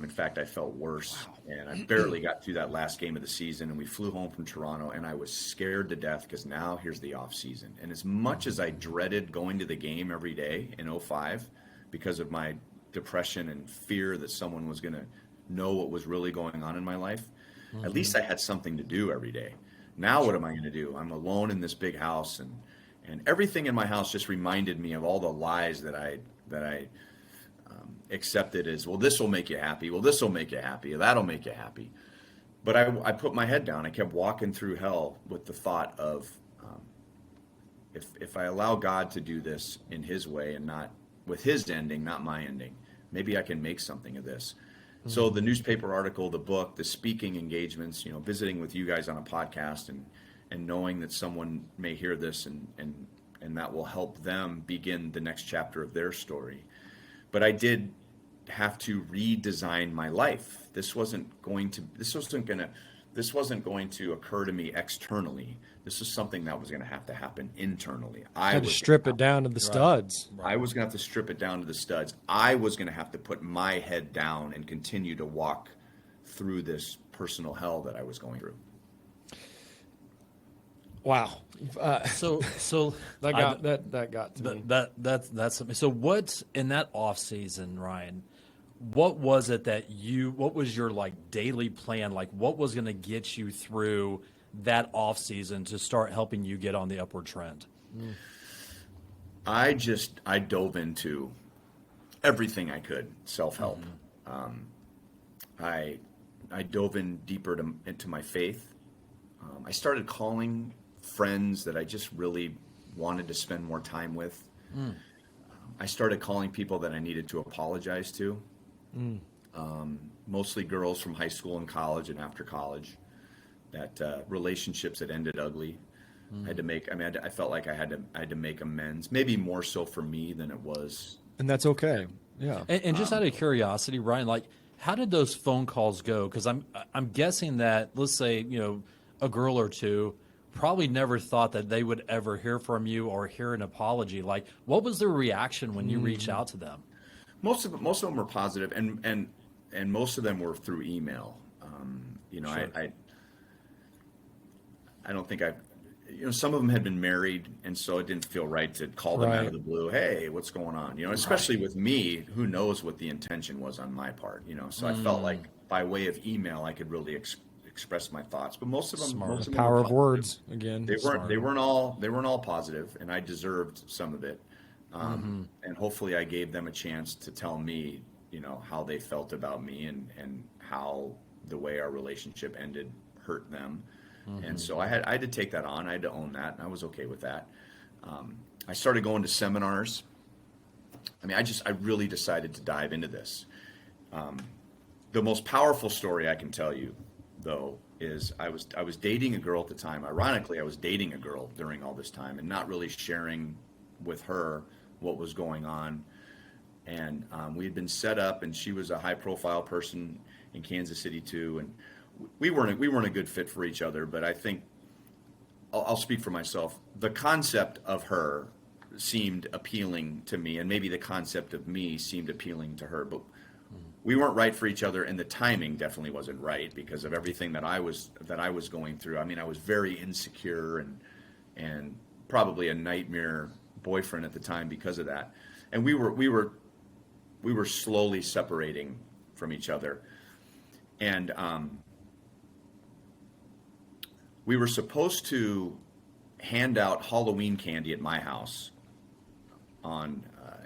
In fact, I felt worse. Wow. And I barely got through that last game of the season, and we flew home from Toronto, and I was scared to death because now here's the off season. And as much as I dreaded going to the game every day in '05 because of my depression and fear that someone was going to know what was really going on in my life, at least I had something to do every day. Now what am I going to do? I'm alone in this big house, and everything in my house just reminded me of all the lies that I accepted as, well, this will make you happy. Well, this will make you happy. That'll make you happy. But I put my head down. I kept walking through hell with the thought of, if I allow God to do this in his way and not with his ending, not my ending, maybe I can make something of this. So the newspaper article, the book, the speaking engagements, visiting with you guys on a podcast and knowing that someone may hear this and that will help them begin the next chapter of their story. But I did have to redesign my life. This wasn't going to occur to me externally. This was something that was going to have to happen internally. I had to strip it down to the studs. I was going to have to strip it down to the studs. I was going to have to put my head down and continue to walk through this personal hell that I was going through. Wow. So that got to me. That's something. So what's in that off season, Ryan? What was it what was your daily plan? What was going to get you through that off season to start helping you get on the upward trend? I dove into everything I could, self-help. I dove in deeper into my faith. I started calling friends that I just really wanted to spend more time with. I started calling people that I needed to apologize to. Mostly girls from high school and college and after college, that relationships that ended ugly. I felt like I had to make amends, maybe more so for me than it was. And that's okay. Yeah. And just out of curiosity, Ryan, how did those phone calls go? Because I'm guessing that, let's say, a girl or two probably never thought that they would ever hear from you or hear an apology. What was their reaction when you reached out to them? Most of them were positive, and most of them were through email. Sure. I don't think some of them had been married, and so it didn't feel right to call them out of the blue. Hey, what's going on? Especially with me, who knows what the intention was on my part. So I felt like by way of email, I could really express my thoughts. But most of them, The power of words again. They weren't all positive, and I deserved some of it. And hopefully, I gave them a chance to tell me, how they felt about me and how the way our relationship ended hurt them. And so I had to take that on. I had to own that, and I was okay with that. I started going to seminars. I really decided to dive into this. The most powerful story I can tell you, though, is I was dating a girl at the time. Ironically, I was dating a girl during all this time and not really sharing with her what was going on. And we had been set up, and she was a high-profile person in Kansas City too, and we weren't a good fit for each other. But I think I'll speak for myself. The concept of her seemed appealing to me, and maybe the concept of me seemed appealing to her. But we weren't right for each other, and the timing definitely wasn't right because of everything that I was going through. I was very insecure and probably a nightmare boyfriend at the time because of that. And we were slowly separating from each other. And we were supposed to hand out Halloween candy at my house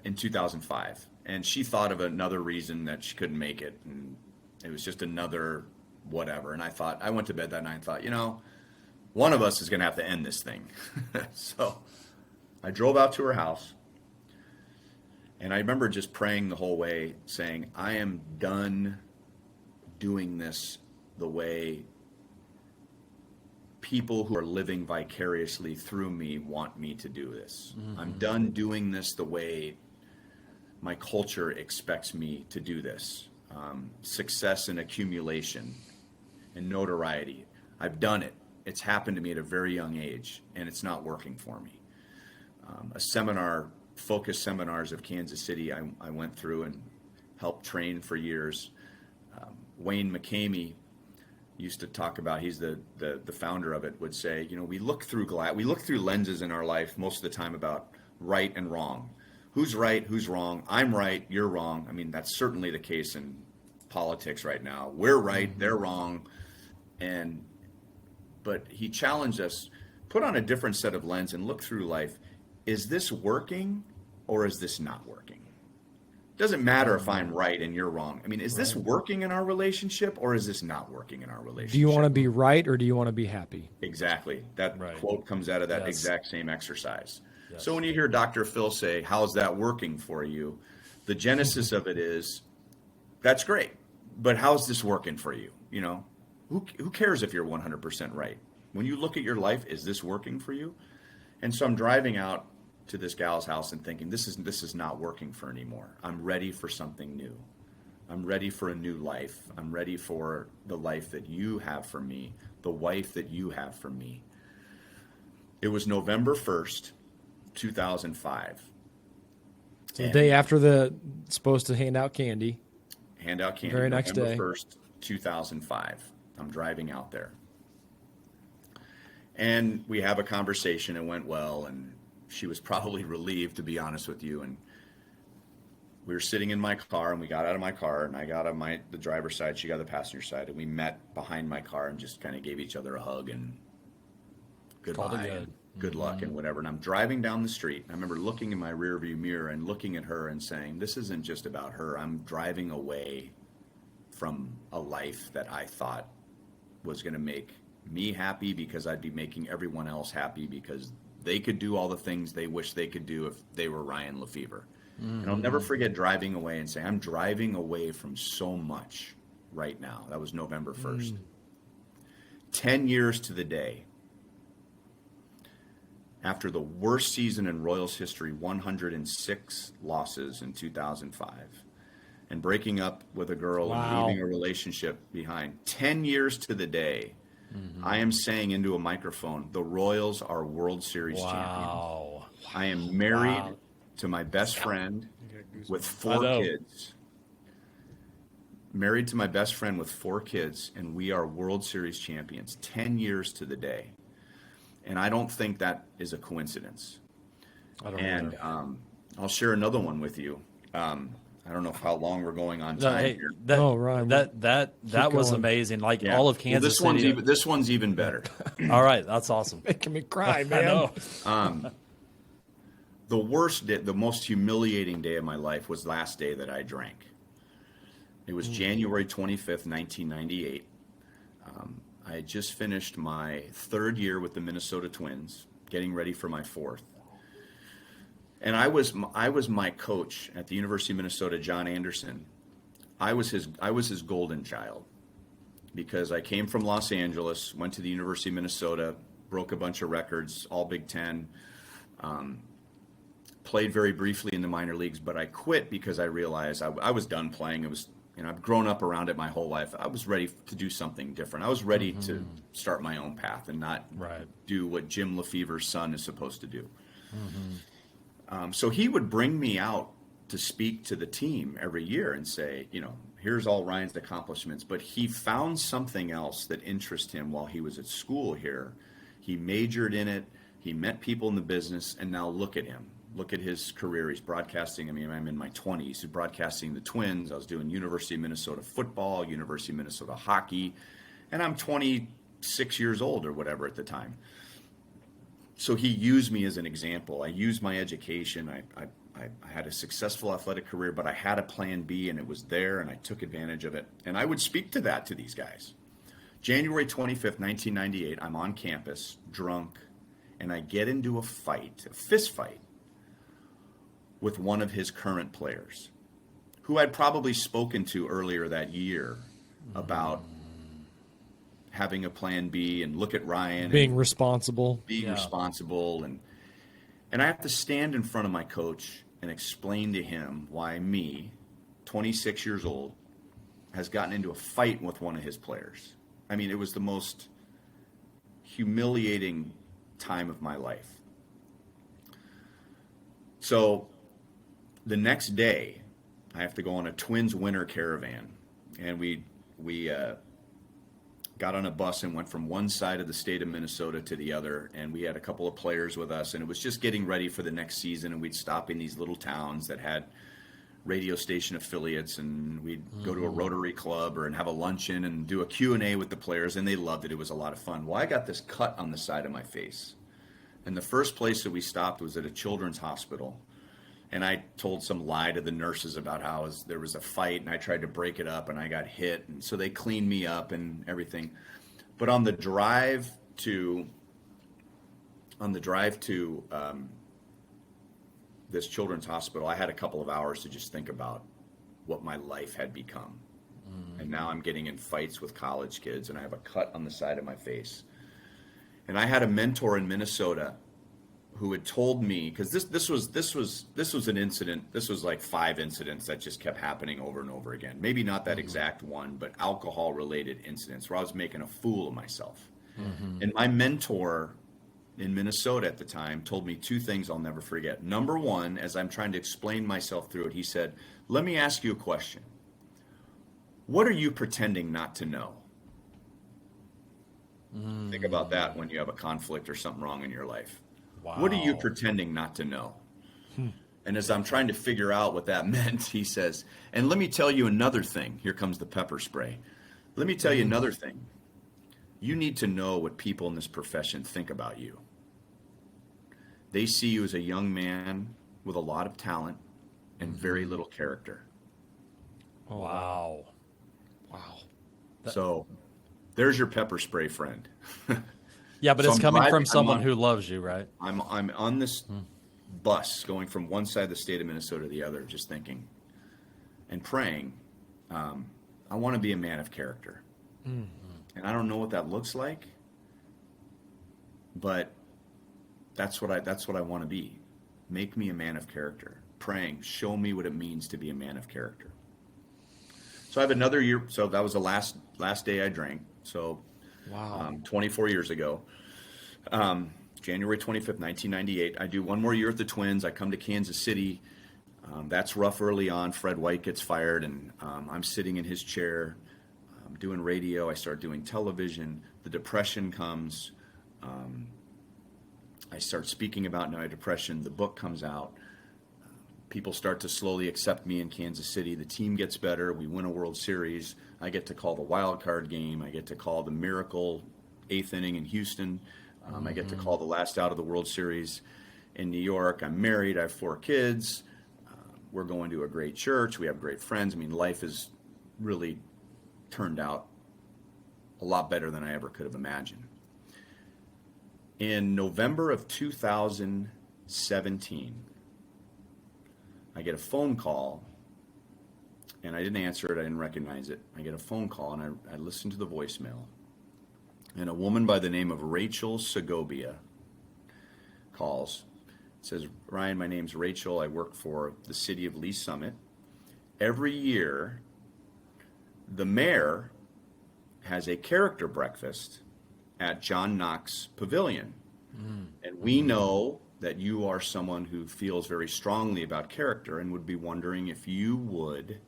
in 2005. And she thought of another reason that she couldn't make it. And it was just another whatever. And I went to bed that night and thought, one of us is going to have to end this thing. So I drove out to her house. And I remember just praying the whole way, saying, I am done doing this the way people who are living vicariously through me want me to do this. I'm done doing this the way my culture expects me to do this. Success and accumulation and notoriety. I've done it. It's happened to me at a very young age, and it's not working for me. Focus seminars of Kansas City I went through and helped train for years. Wayne McCamey used to talk about, he's the founder of it, would say, we look through lenses in our life most of the time about right and wrong. Who's right, who's wrong? I'm right, you're wrong. That's certainly the case in politics right now. We're right, they're wrong. But he challenged us, put on a different set of lens and look through life. Is this working or is this not working? Doesn't matter if I'm right and you're wrong. Is this working in our relationship or is this not working in our relationship? Do you want to be right or do you want to be happy? Exactly. That quote comes out of that exact same exercise. Yes. So when you hear Dr. Phil say, how's that working for you? The genesis of it is, that's great, but how's this working for you? Who cares if you're 100% right? When you look at your life, is this working for you? And so I'm driving out to this gal's house and thinking, this is not working for anymore. I'm ready for something new. I'm ready for a new life. I'm ready for the life that you have for me, the wife that you have for me. It was November 1st, 2005. So the day after supposed to hand out candy. Very next day. November 1st, 2005. I'm driving out there. And we have a conversation. It went well, and she was probably relieved, to be honest with you. And we were sitting in my car, and we got out of my car, and I got on the driver's side, she got the passenger side, and we met behind my car and just kind of gave each other a hug and goodbye and good luck and whatever. And I'm driving down the street. I remember looking in my rearview mirror and looking at her and saying, this isn't just about her. I'm driving away from a life that I thought was going to make me happy because I'd be making everyone else happy because they could do all the things they wish they could do if they were Ryan Lefebvre. And I'll never forget driving away and saying, I'm driving away from so much right now. That was November 1st. 10 years to the day after the worst season in Royals history, 106 losses in 2005, and breaking up with a girl and leaving a relationship behind. 10 years to the day, I am saying into a microphone, the Royals are World Series champions. I am married to my best friend with 4 kids. Married to my best friend with 4 kids, and we are World Series champions. 10 years to the day. And I don't think that is a coincidence. I don't And know. I'll share another one with you. I don't know how long we're going on time Hey, here. Ryan, that was going. amazing. Like Yeah. all of Well, Kansas City. this one's even better. All right, that's awesome. making me cry, I man. know. The worst day, the most humiliating day of my life was last day that I drank. It was January 25th, 1998. I had just finished my third year with the Minnesota Twins, getting ready for my fourth. And I was my coach at the University of Minnesota, John Anderson. I was his golden child because I came from Los Angeles, went to the University of Minnesota, broke a bunch of records, all Big Ten, played very briefly in the minor leagues, but I quit because I realized I was done playing. It was, I've grown up around it my whole life. I was ready to do something different. I was ready to start my own path and not do what Jim Lefebvre's son is supposed to do. So he would bring me out to speak to the team every year and say, here's all Ryan's accomplishments. But he found something else that interested him while he was at school here. He majored in it. He met people in the business. And now look at him. Look at his career. He's broadcasting. I'm in my 20s. He's broadcasting the Twins. I was doing University of Minnesota football, University of Minnesota hockey. And I'm 26 years old or whatever at the time. So he used me as an example. I used my education. I had a successful athletic career, but I had a plan B, and it was there, and I took advantage of it. And I would speak to that to these guys. January 25th, 1998, I'm on campus, drunk, and I get into a fist fight, with one of his current players, who I'd probably spoken to earlier that year about having a plan B and look at Ryan. Being responsible. Being responsible. And I have to stand in front of my coach and explain to him why me, 26 years old, has gotten into a fight with one of his players. It was the most humiliating time of my life. So the next day, I have to go on a Twins winter caravan, and we got on a bus and went from one side of the state of Minnesota to the other, and we had a couple of players with us, and it was just getting ready for the next season, and we'd stop in these little towns that had radio station affiliates, and we'd go to a Rotary Club and have a luncheon and do a Q&A with the players, and they loved it. It was a lot of fun. Well, I got this cut on the side of my face, and the first place that we stopped was at a children's hospital. And I told some lie to the nurses about how there was a fight, and I tried to break it up, and I got hit. And so they cleaned me up and everything. But on the drive to this children's hospital, I had a couple of hours to just think about what my life had become. And now I'm getting in fights with college kids, and I have a cut on the side of my face. And I had a mentor in Minnesota who had told me, because this was an incident. This was like 5 incidents that just kept happening over and over again. Maybe not that exact one, but alcohol-related incidents where I was making a fool of myself. And my mentor in Minnesota at the time told me 2 things I'll never forget. Number one, as I'm trying to explain myself through it, he said, "Let me ask you a question. What are you pretending not to know?" Think about that when you have a conflict or something wrong in your life. Wow. What are you pretending not to know? And as I'm trying to figure out what that meant, he says, "And let me tell you another thing." Here comes the pepper spray. "Let me tell you another thing. You need to know what people in this profession think about you. They see you as a young man with a lot of talent and very little character." Wow. So there's your pepper spray friend. Yeah, but So it's I'm coming glad from I'm someone on- who loves you, right? I'm on this bus going from one side of the state of Minnesota to the other, just thinking and praying, I want to be a man of character. And I don't know what that looks like, but that's what I want to be. Make me a man of character. Praying, show me what it means to be a man of character. So I have another year. So that was the last day I drank. So 24 years ago, January 25th, 1998. I do one more year at the Twins. I come to Kansas City. That's rough early on. Fred White gets fired, and I'm sitting in his chair. I'm doing radio. I start doing television. The depression comes. I start speaking about night depression. The book comes out. People start to slowly accept me in Kansas City. The team gets better. We win a World Series. I get to call the wild card game. I get to call the miracle 8th inning in Houston. I get to call the last out of the World Series in New York. I'm married. I have 4 kids. We're going to a great church. We have great friends. I mean, life has really turned out a lot better than I ever could have imagined. In November of 2017, I get a phone call, and I didn't answer it. I didn't recognize it. I get a phone call, and I listen to the voicemail. And a woman by the name of Rachel Segovia calls. It says, Ryan, my name's Rachel. I work for the city of Lee Summit. Every year, the mayor has a character breakfast at John Knox Pavilion. And we know that you are someone who feels very strongly about character and would be wondering if you would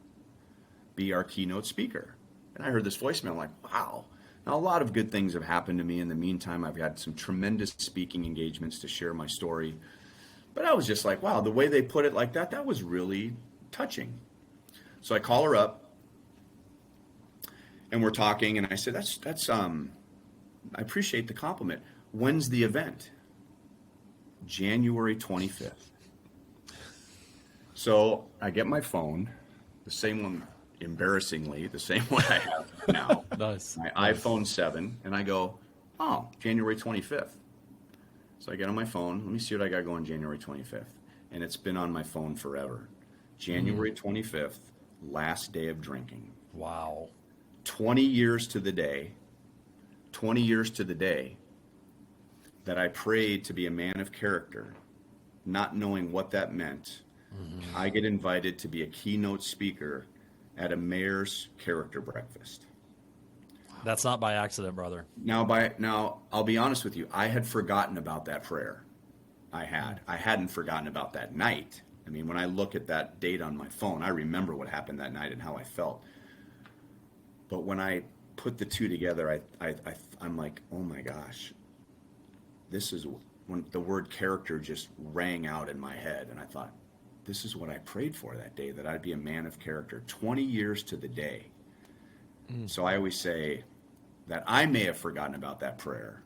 be our keynote speaker. And I heard this voicemail, I'm like, wow. Now, a lot of good things have happened to me in the meantime. I've had some tremendous speaking engagements to share my story. But I was just like, wow, the way they put it like that was really touching. So I call her up, and we're talking, and I said, I appreciate the compliment. When's the event? January 25th. So I get my phone, the same one, embarrassingly, the same one I have now. Nice. My iPhone 7, and I go, oh, January 25th. So I get on my phone. Let me see what I got going January 25th. And it's been on my phone forever. January 25th, last day of drinking. Wow. 20 years to the day that I prayed to be a man of character, not knowing what that meant. I get invited to be a keynote speaker at a mayor's character breakfast. That's not by accident, brother. Now, I'll be honest with you. I had forgotten about that prayer. I hadn't forgotten about that night. I mean, when I look at that date on my phone, I remember what happened that night and how I felt. But when I put the two together, I'm like, oh my gosh, this is when the word character just rang out in my head. And I thought, this is what I prayed for that day, that I'd be a man of character, 20 years to the day. So I always say that I may have forgotten about that prayer,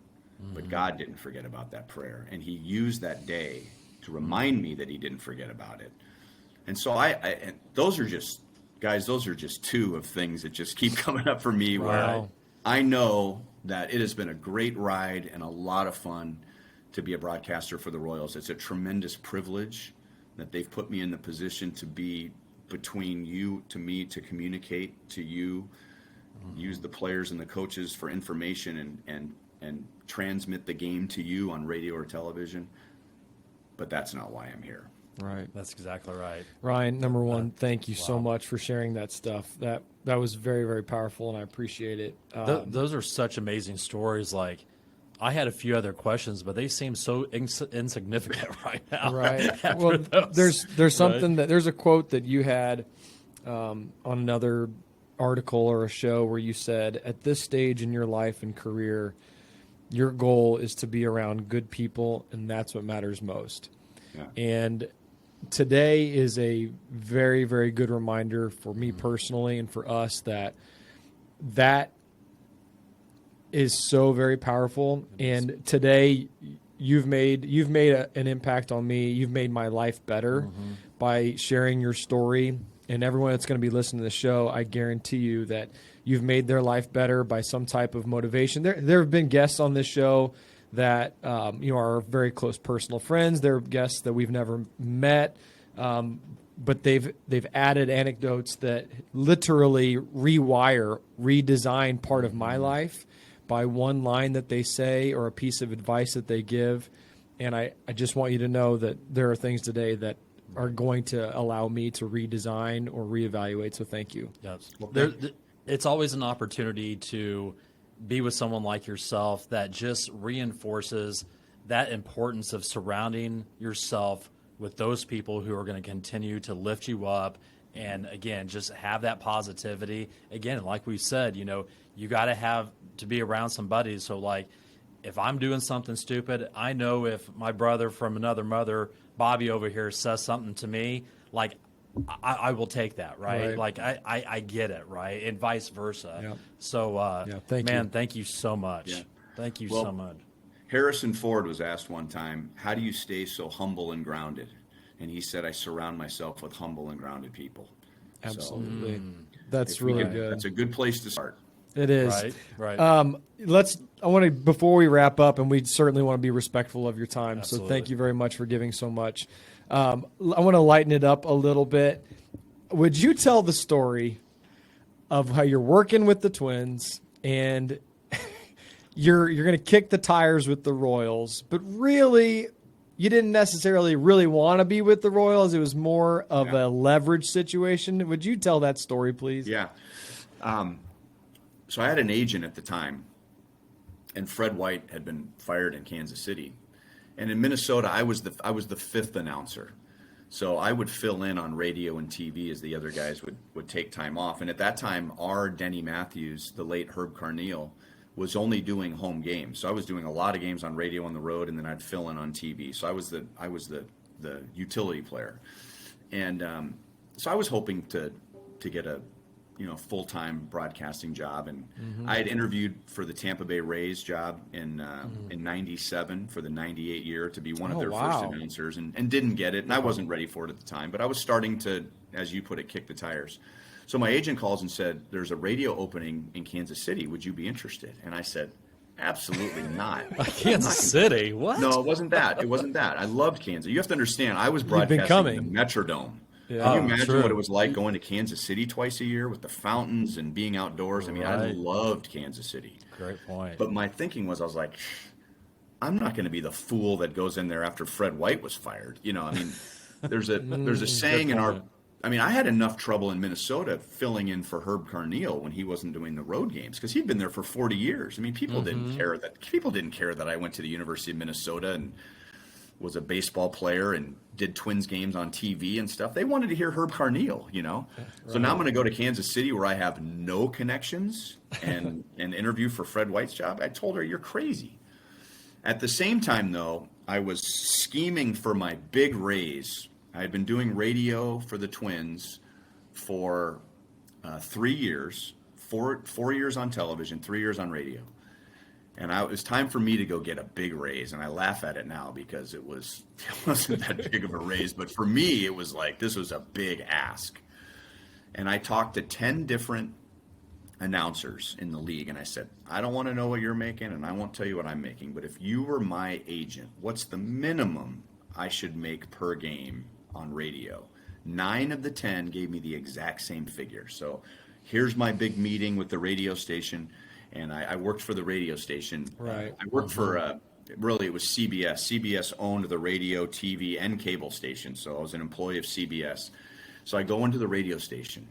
but God didn't forget about that prayer. And he used that day to remind me that he didn't forget about it. And so and those are just, guys, those are just two of things that just keep coming up for me. Wow. Where I know that it has been a great ride and a lot of fun to be a broadcaster for the Royals. It's a tremendous privilege that they've put me in the position to be between you to me, to communicate to you, use the players and the coaches for information and transmit the game to you on radio or television. But that's not why I'm here. Right. That's exactly right. Ryan, number one, thank you so much for sharing that stuff. That was very, very powerful, and I appreciate it. Those are such amazing stories. Like, I had a few other questions, but they seem so insignificant right now. Right. Well, those. there's something there's a quote that you had on another article or a show where you said, at this stage in your life and career, your goal is to be around good people, and that's what matters most. Yeah. And today is a very, very good reminder for me personally and for us that is so very powerful. And today you've made an impact on me. You've made my life better by sharing your story. And everyone that's going to be listening to the show, I guarantee you that you've made their life better by some type of motivation. There have been guests on this show that are very close personal friends. There are guests that we've never met, but they've added anecdotes that literally redesign part of my life by one line that they say or a piece of advice that they give. And I just want you to know that there are things today that are going to allow me to redesign or reevaluate. So thank you. Yes. It's always an opportunity to be with someone like yourself that just reinforces that importance of surrounding yourself with those people who are going to continue to lift you up. And again, just have that positivity. Again, like we said, you got to be around somebody. So like, if I'm doing something stupid, I know if my brother from another mother, Bobby over here, says something to me, like I will take that, right? Right. Like I get it, right? And vice versa. Yeah. So, thank man, you. thank you so much. Yeah. Thank you Well, so much. Harrison Ford was asked one time, how do you stay so humble and grounded? And he said, I surround myself with humble and grounded people. Absolutely. So, That's if we really could- good. That's a good place to start. It is. Right. I want to, before we wrap up, and we certainly want to be respectful of your time. Absolutely. So thank you very much for giving so much. I want to lighten it up a little bit. Would you tell the story of how you're working with the Twins and you're going to kick the tires with the Royals, but really you didn't necessarily really want to be with the Royals. It was more of a leverage situation. Would you tell that story, please? Yeah. So I had an agent at the time, and Fred White had been fired in Kansas City. And in Minnesota, I was the fifth announcer. So I would fill in on radio and TV as the other guys would take time off. And at that time, our Denny Matthews, the late Herb Carneal, was only doing home games. So I was doing a lot of games on radio on the road, and then I'd fill in on TV. So I was the utility player. And so I was hoping to get a full-time broadcasting job, and I had interviewed for the Tampa Bay Rays job in '97 for the '98 year to be one of their first announcers, and didn't get it, and I wasn't ready for it at the time, but I was starting to, as you put it, kick the tires. So my agent calls and said, "There's a radio opening in Kansas City. Would you be interested?" And I said, "Absolutely not." Kansas City? What? No, it wasn't that. It wasn't that. I loved Kansas. You have to understand, I was broadcasting in the Metrodome. Yeah. Can you imagine true. what it was like going to Kansas City twice a year with the fountains and being outdoors? I mean, I Right. loved Kansas City. Great point. But my thinking was, I was like, I'm not going to be the fool that goes in there after Fred White was fired. I mean, there's a saying in our. I mean, I had enough trouble in Minnesota filling in for Herb Carneal when he wasn't doing the road games because he'd been there for 40 years. I mean, people didn't care that I went to the University of Minnesota and was a baseball player and did Twins games on TV and stuff. They wanted to hear Herb Carneal, So now I'm going to go to Kansas City where I have no connections and interview for Fred White's job. I told her, you're crazy. At the same time, though, I was scheming for my big raise. I had been doing radio for the Twins for 3 years, 4 years on television, 3 years on radio. And it was time for me to go get a big raise. And I laugh at it now because it wasn't that big of a raise. But for me, it was like, this was a big ask. And I talked to 10 different announcers in the league. And I said, I don't want to know what you're making, and I won't tell you what I'm making. But if you were my agent, what's the minimum I should make per game on radio? 9 of the 10 gave me the exact same figure. So here's my big meeting with the radio station. And I worked for the radio station. Right. I worked for, really, it was CBS. CBS owned the radio, TV, and cable station. So I was an employee of CBS. So I go into the radio station,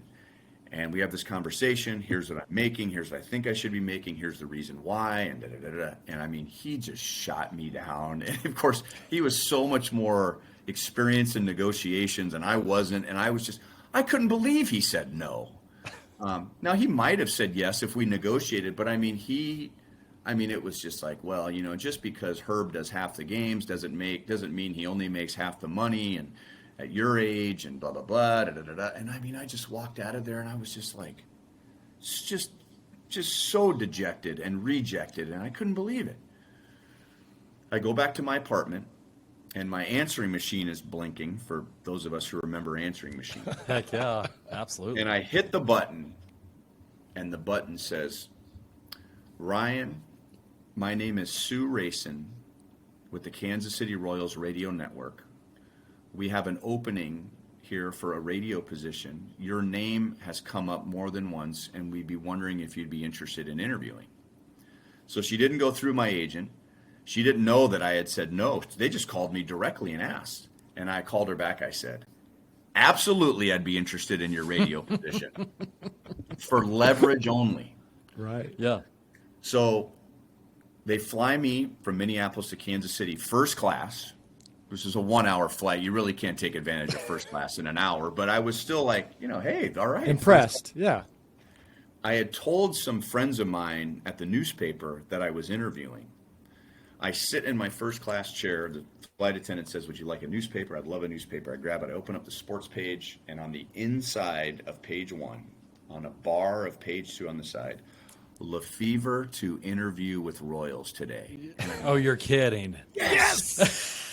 and we have this conversation. Here's what I'm making. Here's what I think I should be making. Here's the reason why. And da-da-da-da. And I mean, he just shot me down. And of course, he was so much more experienced in negotiations, and I wasn't. And I couldn't believe he said no. Now he might have said yes if we negotiated, but I mean, it was just like, well, just because Herb does half the games doesn't mean he only makes half the money, and at your age and blah, blah, blah, da, da, da, da. And I mean, I just walked out of there and I was just like, just so dejected and rejected, and I couldn't believe it. I go back to my apartment, and my answering machine is blinking, for those of us who remember answering machines. Heck yeah, absolutely. And I hit the button, and the button says, Ryan, my name is Sue Racin with the Kansas City Royals Radio Network. We have an opening here for a radio position. Your name has come up more than once, and we'd be wondering if you'd be interested in interviewing. So she didn't go through my agent. She didn't know that I had said no. They just called me directly and asked. And I called her back. I said, absolutely, I'd be interested in your radio position for leverage only. Right. Yeah. So they fly me from Minneapolis to Kansas City first class. This is a 1-hour flight. You really can't take advantage of first class in an hour. But I was still like, hey, all right. Impressed. Yeah. I had told some friends of mine at the newspaper that I was interviewing. I sit in my first class chair. The flight attendant says, "Would you like a newspaper?" I'd love a newspaper. I grab it. I open up the sports page, and on the inside of page 1, on a bar of page 2 on the side, Lefebvre to interview with Royals today. Oh, you're kidding. Yes!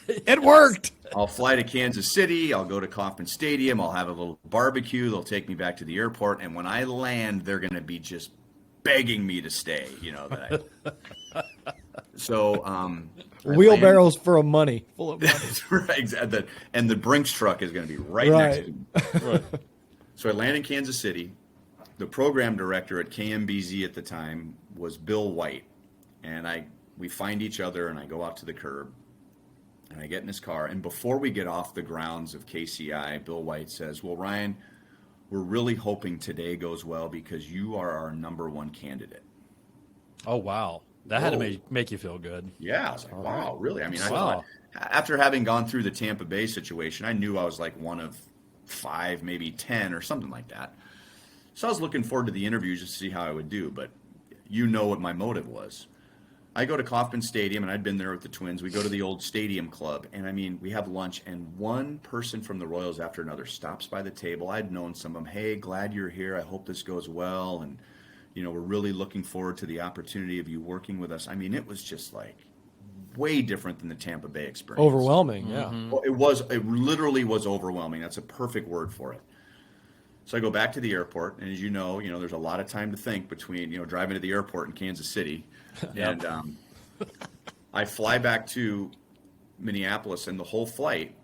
It worked. I'll fly to Kansas City. I'll go to Kauffman Stadium. I'll have a little barbecue. They'll take me back to the airport. And when I land, they're going to be just begging me to stay. So wheelbarrows full of money. Right, exactly. And the Brinks truck is going to be right next to me. Right. So I land in Kansas City. The program director at KMBZ at the time was Bill White. And we find each other, and I go out to the curb. And I get in his car, and before we get off the grounds of KCI, Bill White says, "Well, Ryan, we're really hoping today goes well because you are our number 1 candidate." Oh, wow. That had to make you feel good. Yeah, I was like, wow, really? I mean, I Wow. thought, after having gone through the Tampa Bay situation, I knew I was like one of 5, maybe 10 or something like that. So I was looking forward to the interview just to see how I would do, but you know what my motive was. I go to Kauffman Stadium, and I'd been there with the Twins. We go to the old stadium club, and I mean, we have lunch, and one person from the Royals after another stops by the table. I'd known some of them. "Hey, glad you're here. I hope this goes well, and we're really looking forward to the opportunity of you working with us." I mean, it was just like way different than the Tampa Bay experience. Overwhelming, yeah. Well, it literally was overwhelming. That's a perfect word for it. So I go back to the airport, and as you know, there's a lot of time to think between, driving to the airport in Kansas City. And I fly back to Minneapolis, and the whole flight,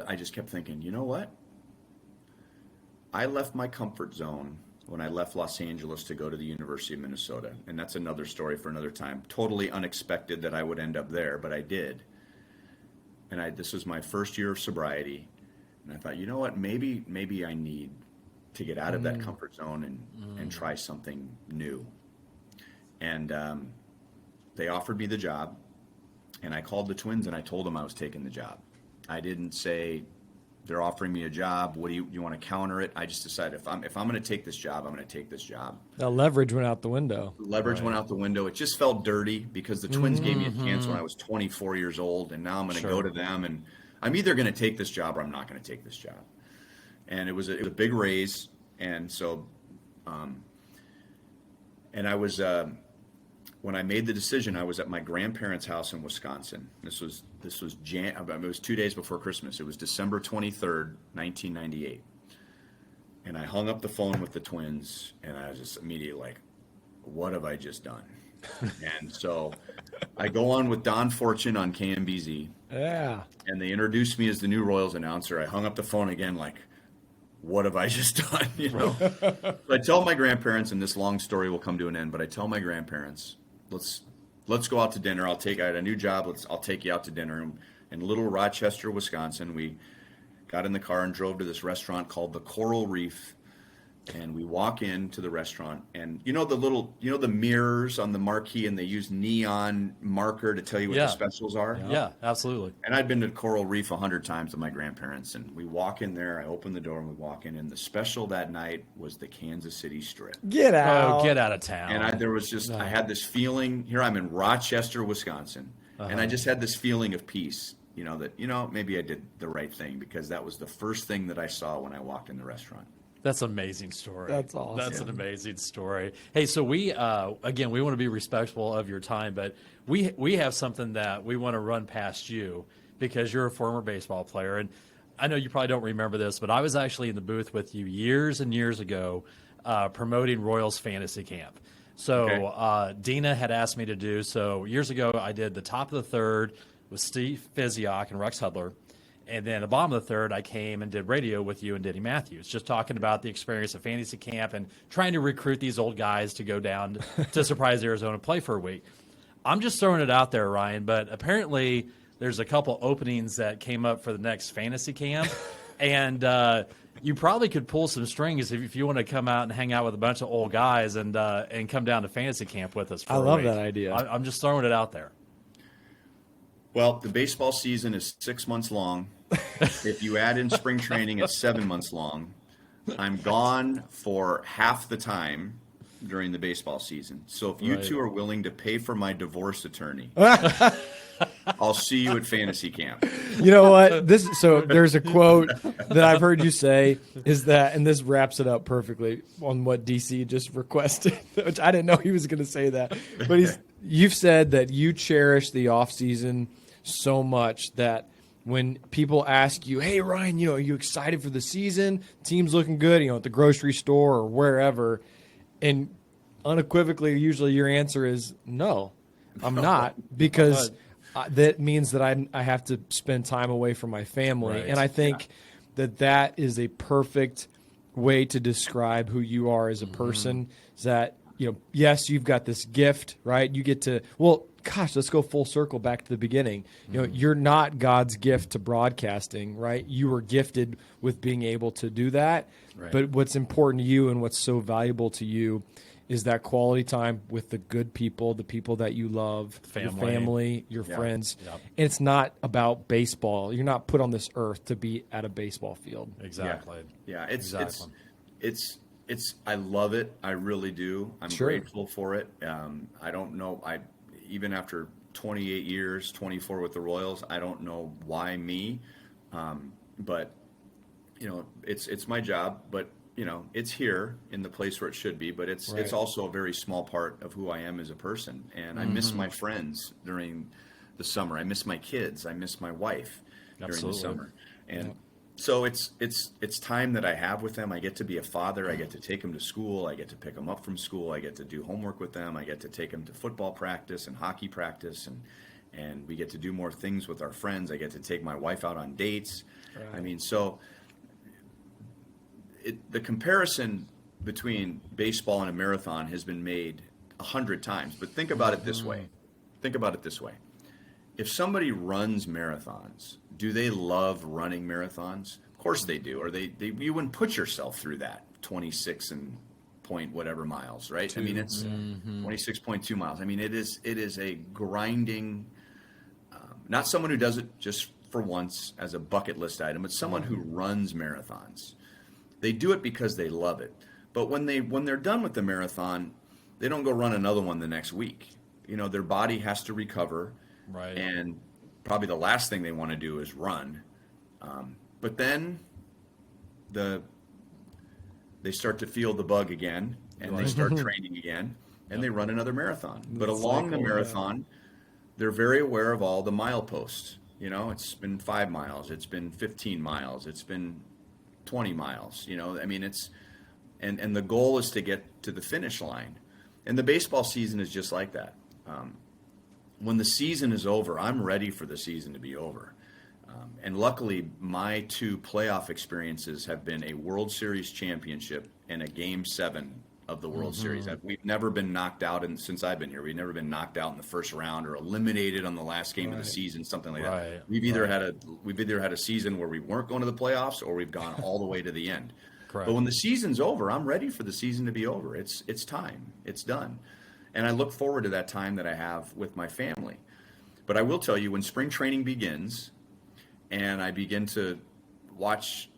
I just kept thinking, you know what? I left my comfort zone when I left Los Angeles to go to the University of Minnesota. And that's another story for another time. Totally unexpected that I would end up there, but I did. And this was my first year of sobriety. And I thought, you know what? Maybe I need to get out of that comfort zone and try something new. And they offered me the job, and I called the Twins and I told them I was taking the job. I didn't say, they're offering me a job, what do you want to counter it? I just decided if I'm going to take this job, I'm going to take this job. The leverage went out the window. Went out the window. It just felt dirty because the Twins gave me a chance when I was 24 years old, and now I'm going to go to them, and I'm either going to take this job or I'm not going to take this job. And it was a big raise, and so, and I was, when I made the decision, I was at my grandparents' house in Wisconsin. It was 2 days before Christmas. It was December 23rd, 1998. And I hung up the phone with the Twins, and I was just immediately like, what have I just done? And so I go on with Don Fortune on KMBZ. Yeah. And they introduced me as the new Royals announcer. I hung up the phone again like, what have I just done? So I tell my grandparents, and this long story will come to an end, but I tell my grandparents, let's go out to dinner. I had a new job. I'll take you out to dinner. In Little Rochester, Wisconsin, we got in the car and drove to this restaurant called the Coral Reef. And we walk into the restaurant, and the mirrors on the marquee, and they use neon marker to tell you what the specials are. Yeah, absolutely. And I'd been to Coral Reef 100 times with my grandparents, and we walk in there. I open the door, and we walk in, and the special that night was the Kansas City Strip. Get out! Oh, get out of town! And I had this feeling. Here I'm in Rochester, Wisconsin, and I just had this feeling of peace. That maybe I did the right thing because that was the first thing that I saw when I walked in the restaurant. That's an amazing story. That's awesome. That's an amazing story. Hey, so we again, we want to be respectful of your time, but we have something that we want to run past you because you're a former baseball player, and I know you probably don't remember this, but I was actually in the booth with you years and years ago promoting Royals Fantasy Camp. So Dina had asked me to do so years ago. I did the top of the third with Steve Fiziak and Rex Hudler. And then at the bottom of the third, I came and did radio with you and Denny Matthews, just talking about the experience of fantasy camp and trying to recruit these old guys to go down to Surprise Arizona play for a week. I'm just throwing it out there, Ryan, but apparently there's a couple openings that came up for the next fantasy camp. And you probably could pull some strings if you want to come out and hang out with a bunch of old guys and come down to fantasy camp with us for a week. I love that idea. I'm just throwing it out there. Well, the baseball season is 6 months long. If you add in spring training, it's 7 months long. I'm gone for half the time. during the baseball season. So if you two are willing to pay for my divorce attorney, I'll see you at fantasy camp. You know what? So there's a quote that I've heard you say is that, and this wraps it up perfectly on what DC just requested, which I didn't know he was going to say that. But you've said that you cherish the off season so much that when people ask you, "Hey Ryan, are you excited for the season? Team's looking good, at the grocery store or wherever," and unequivocally, usually your answer is no, I'm not, because that means that I have to spend time away from my family. Right. And I think that is a perfect way to describe who you are as a person. Is that, yes, you've got this gift, right? You get to, let's go full circle back to the beginning. You're not God's gift to broadcasting, right? You were gifted with being able to do that. Right. But what's important to you and what's so valuable to you is that quality time with the good people, the people that you love, your family, your friends. Yep. And it's not about baseball. You're not put on this earth to be at a baseball field. Exactly. Yeah. It's I love it. I really do. I'm grateful for it. I don't know. Even after 28 years, 24 with the Royals, I don't know why me, but it's my job. But it's here in the place where it should be, but it's also a very small part of who I am as a person. And I miss my friends during the summer. I miss my kids. I miss my wife during the summer. And so it's time that I have with them. I get to be a father. I get to take them to school. I get to pick them up from school. I get to do homework with them. I get to take them to football practice and hockey practice, and we get to do more things with our friends. I get to take my wife out on dates. Right. I mean, so the comparison between baseball and a marathon has been made 100 times, but think about it this way. If somebody runs marathons, do they love running marathons? Of course they do. Or you wouldn't put yourself through that 26 and point whatever miles, right? I mean, it's 26.2 miles. I mean, it is a grinding, not someone who does it just for once as a bucket list item, but someone who runs marathons. They do it because they love it. But when they're done with the marathon, they don't go run another one the next week. Their body has to recover. Right. And probably the last thing they want to do is run. But then they start to feel the bug again, and they start training again, and they run another marathon. But along the marathon, they're very aware of all the mileposts. It's been 5 miles. It's been 15 miles. It's been 20 miles, I mean, and the goal is to get to the finish line. And the baseball season is just like that. When the season is over, I'm ready for the season to be over. And luckily, my 2 playoff experiences have been a World Series championship and a Game 7 of the World Series. We've never been knocked out, since I've been here, we've never been knocked out in the first round or eliminated on the last game of the season, something like that. We've either had a season where we weren't going to the playoffs, or we've gone all the way to the end. Correct. But when the season's over, I'm ready for the season to be over. It's time. It's done. And I look forward to that time that I have with my family. But I will tell you, when spring training begins and I begin to watch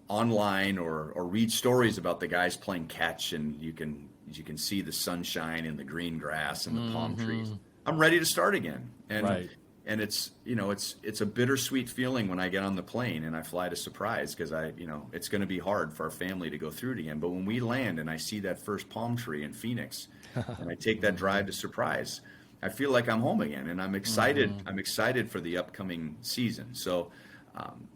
online or read stories about the guys playing catch, and you can see the sunshine and the green grass and the palm trees, I'm ready to start again. And it's it's a bittersweet feeling when I get on the plane and I fly to Surprise, because it's going to be hard for our family to go through it again. But when we land and I see that first palm tree in Phoenix and I take that drive to Surprise, I feel like I'm home again, and I'm excited. I'm excited for the upcoming season. So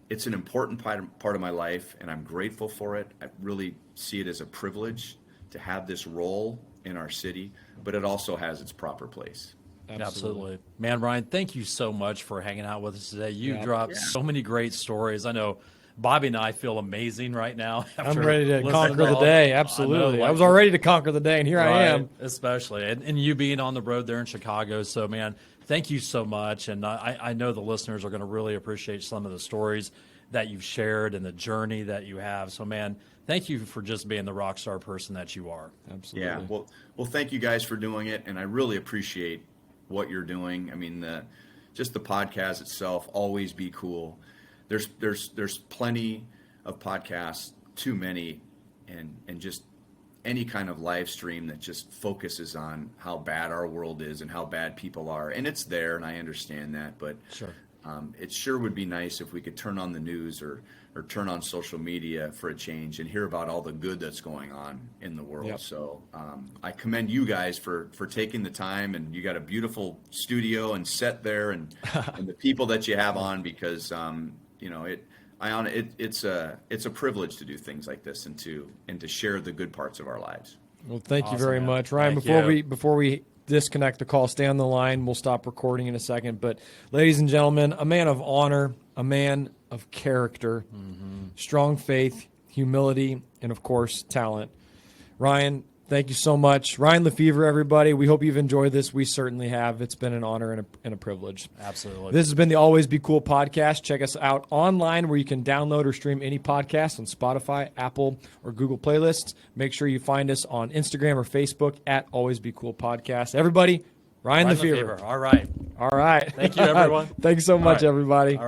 it's an important part of my life, and I'm grateful for it. I really see it as a privilege to have this role in our city, but it also has its proper place. Absolutely. Man, Ryan, thank you so much for hanging out with us today. You dropped so many great stories. I know Bobby and I feel amazing right now. I'm ready to conquer the day. Absolutely. I was all ready to conquer the day, and here I am. Especially. And you being on the road there in Chicago. So, man, thank you so much. And I know the listeners are going to really appreciate some of the stories that you've shared and the journey that you have. So, man, thank you for just being the rock star person that you are. Absolutely. Yeah. Well, thank you guys for doing it, and I really appreciate what you're doing. I mean, just the podcast itself, Always Be Cool. There's plenty of podcasts, too many, and just any kind of live stream that just focuses on how bad our world is and how bad people are. And it's there, and I understand that, but Sure. It sure would be nice if we could turn on the news or turn on social media for a change and hear about all the good that's going on in the world. Yep. So I commend you guys for taking the time, and you got a beautiful studio and set there, and the people that you have on, because it's a privilege to do things like this and to share the good parts of our lives. Well, thank you Awesome, very man. much, Ryan. Thank Before we disconnect the call, stay on the line. We'll stop recording in a second. But, ladies and gentlemen, a man of honor, a man of character, strong faith, humility, and of course, talent. Ryan, thank you so much. Ryan Lefebvre, everybody. We hope you've enjoyed this. We certainly have. It's been an honor and a privilege. Absolutely. This has been the Always Be Cool podcast. Check us out online where you can download or stream any podcast on Spotify, Apple, or Google playlists. Make sure you find us on Instagram or Facebook at Always Be Cool Podcast. Everybody, Ryan Lefebvre. All right. All right. Thank you, everyone. Thanks so much, right. everybody. All